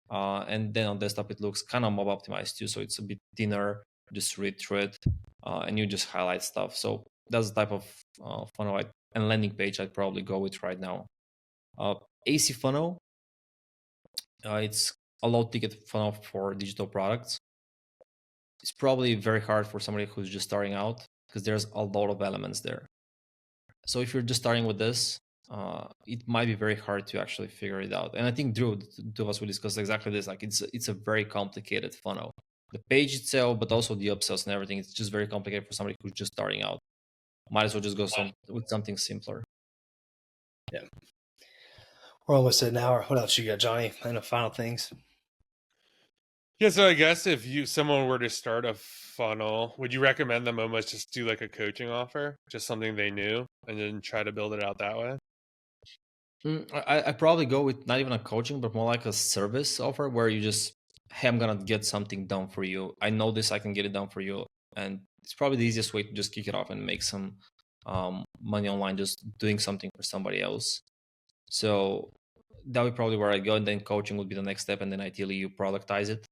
And then on desktop, it looks kind of mobile optimized too. So it's a bit thinner, just read through it, and you just highlight stuff. So that's the type of funnel and landing page I'd probably go with right now. AC funnel, it's a low ticket funnel for digital products. It's probably very hard for somebody who's just starting out because there's a lot of elements there. So if you're just starting with this, it might be very hard to actually figure it out. And I think Drew, the two of us will discuss exactly this. Like it's a very complicated funnel. The page itself, but also the upsells and everything, it's just very complicated for somebody who's just starting out. Might as well just go with something simpler. Yeah. We're almost at an hour. What else you got, Johnny? Any final things? Yeah, so I guess if someone were to start a funnel, would you recommend them almost just do like a coaching offer, just something they knew, and then try to build it out that way? I probably go with not even a coaching, but more like a service offer where you just, hey, I'm gonna get something done for you. I know this, I can get it done for you, and it's probably the easiest way to just kick it off and make some money online, just doing something for somebody else. So that would probably where I go, and then coaching would be the next step, and then ideally you productize it,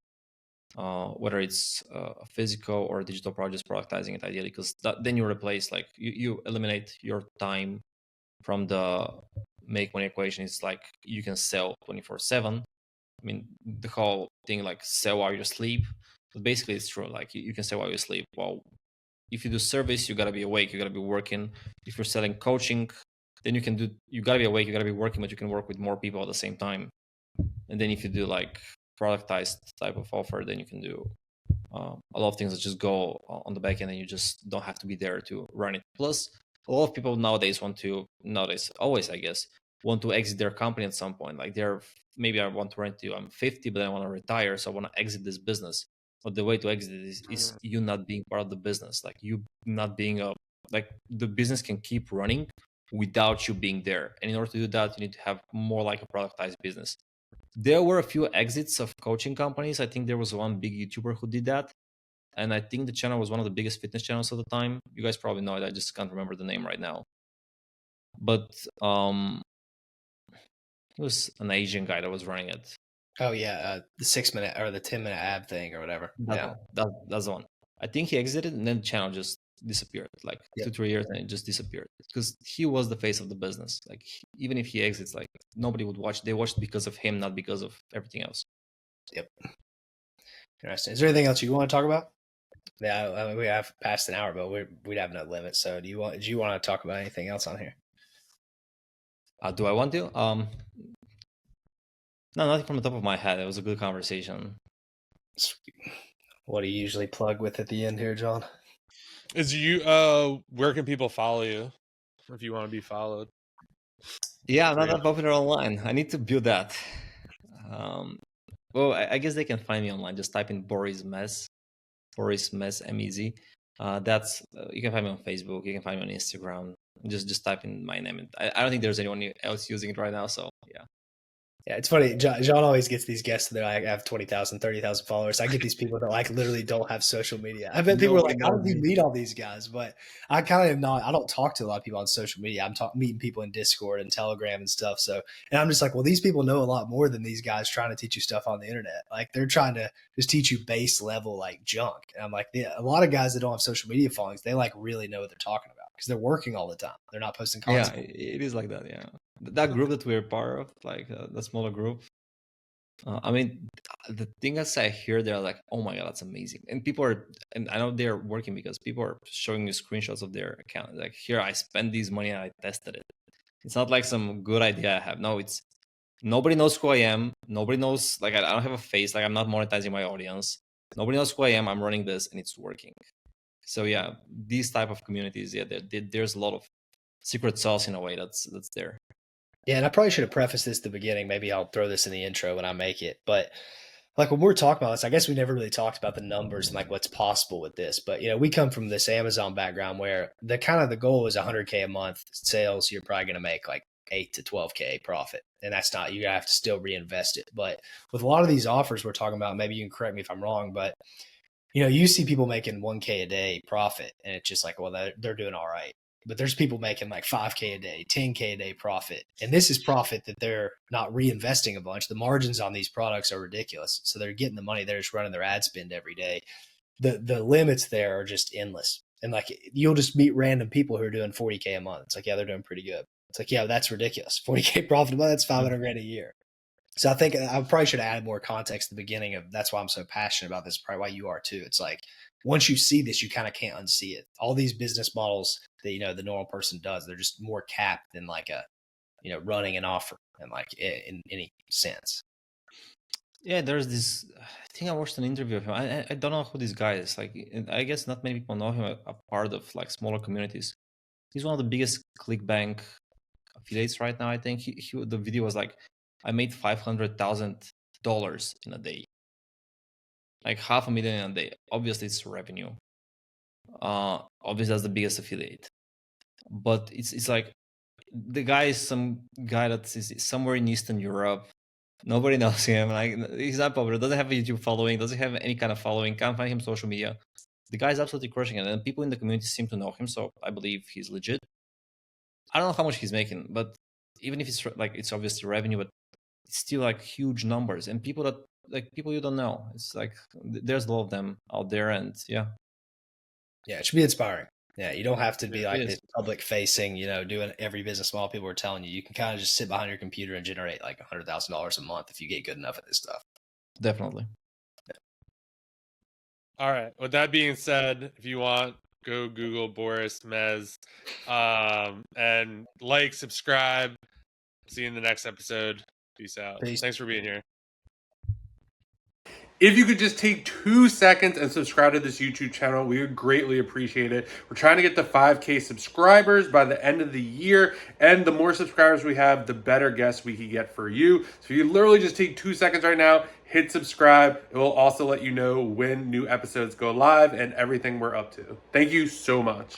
whether it's a physical or a digital product, just productizing it ideally, because then you replace like you eliminate your time from the make money equation. It's like you can sell 24/7. I mean, the whole thing like sell while you sleep, but basically it's true. Like you can sell while you sleep. Well, if you do service, you gotta be awake, you gotta be working. If you're selling coaching, then you gotta be awake, you gotta be working, but you can work with more people at the same time. And then if you do like productized type of offer, then you can do a lot of things that just go on the back end and you just don't have to be there to run it. Plus, a lot of people always, I guess, want to exit their company at some point. Like maybe I want to rent you, I'm 50, but I want to retire, so I want to exit this business. But the way to exit it is you not being part of the business. Like you not being like the business can keep running without you being there. And in order to do that, you need to have more like a productized business. There were a few exits of coaching companies. I think there was one big YouTuber who did that. And I think the channel was one of the biggest fitness channels at the time. You guys probably know it. I just can't remember the name right now. But it was an Asian guy that was running it. Oh yeah, the 6 minute or the 10 minute ab thing or whatever. That's the one. I think he exited and then the channel just disappeared. Like 2-3 years and it just disappeared because he was the face of the business. Like even if he exits, like nobody would watch. They watched because of him, not because of everything else. Yep. Interesting. Is there anything else you want to talk about? Yeah, I mean, we have passed an hour, but we'd have no limit. So do you want to talk about anything else on here? Do I want to? No, nothing from the top of my head. It was a good conversation. What do you usually plug with at the end here, John? Is where can people follow you if you want to be followed? Yeah, I'm not that popular online. I need to build that. Well, I guess they can find me online. Just type in Boris Mess, MEZ. That's you can find me on Facebook. You can find me on Instagram. Just type in my name. I don't think there's anyone else using it right now. So yeah. Yeah, it's funny. John always gets these guests that I have 20,000, 30,000 followers. I get these people that like literally don't have social media. I bet people are like, how do you meet all these guys? But I kind of am not. I don't talk to a lot of people on social media. I'm meeting people in Discord and Telegram and stuff. So, and I'm just like, well, these people know a lot more than these guys trying to teach you stuff on the internet. Like they're trying to just teach you base level like junk. And I'm like, yeah, a lot of guys that don't have social media followings, they like really know what they're talking about because they're working all the time. They're not posting content. Yeah, it is like that. Yeah, that group that we're part of, like the smaller group. I mean, the thing is, I hear they're like, "Oh my god, that's amazing!" And people are, and I know they're working because people are showing me screenshots of their account. Like, here, I spent this money and I tested it. It's not like some good idea I have. No, it's nobody knows who I am. Nobody knows. Like, I don't have a face. Like, I'm not monetizing my audience. Nobody knows who I am. I'm running this and it's working. So yeah, these type of communities, yeah, there's a lot of secret sauce in a way that's there. Yeah, and I probably should have prefaced this at the beginning. Maybe I'll throw this in the intro when I make it. But like when we're talking about this, I guess we never really talked about the numbers and like what's possible with this. But we come from this Amazon background where the kind of the goal is 100K a month sales. You're probably going to make like 8 to 12K profit, and that's not, you have to still reinvest it. But with a lot of these offers we're talking about, maybe you can correct me if I'm wrong, but you see people making 1K a day profit, and it's just like, well, they're doing all right. But there's people making like 5K a day, 10K a day profit. And this is profit that they're not reinvesting a bunch. The margins on these products are ridiculous. So they're getting the money. They're just running their ad spend every day. The limits there are just endless. And like, you'll just meet random people who are doing 40K a month. It's like, yeah, they're doing pretty good. It's like, yeah, that's ridiculous. 40K profit a month, that's 500 grand a year. So I think I probably should add more context at the beginning of, that's why I'm so passionate about this, probably why you are too. It's like, once you see this, you kind of can't unsee it. All these business models that, the normal person does, they're just more capped than like running an offer and like in any sense. Yeah, there's this. I think I watched an interview of him. I don't know who this guy is. Like, I guess not many people know him. A part of like smaller communities. He's one of the biggest ClickBank affiliates right now. I think the video was like, I made $500,000 in a day, like $500,000 in a day. Obviously, it's revenue. Obviously, that's the biggest affiliate, but it's like the guy is some guy that is somewhere in Eastern Europe. Nobody knows him. Like, he's not popular. Doesn't have a YouTube following. Doesn't have any kind of following. Can't find him on social media. The guy's absolutely crushing it, and people in the community seem to know him. So I believe he's legit. I don't know how much he's making, but even if it's like, it's obviously revenue, but it's still like huge numbers, and people that like people you don't know. It's like there's a lot of them out there, and yeah, it should be inspiring. Yeah, you don't have to be it like is. this public facing, doing every business model people are telling you. You can kind of just sit behind your computer and generate like $100,000 a month if you get good enough at this stuff. Definitely. All right. With that being said, if you want, go Google Boris Mez, and like, subscribe. See you in the next episode. Peace out. Peace. Thanks for being here. If you could just take 2 seconds and subscribe to this YouTube channel, we would greatly appreciate it. We're trying to get to 5K subscribers by the end of the year, and the more subscribers we have, the better guests we can get for you. So you literally just take 2 seconds right now, hit subscribe. It will also let you know when new episodes go live and everything we're up to. Thank you so much.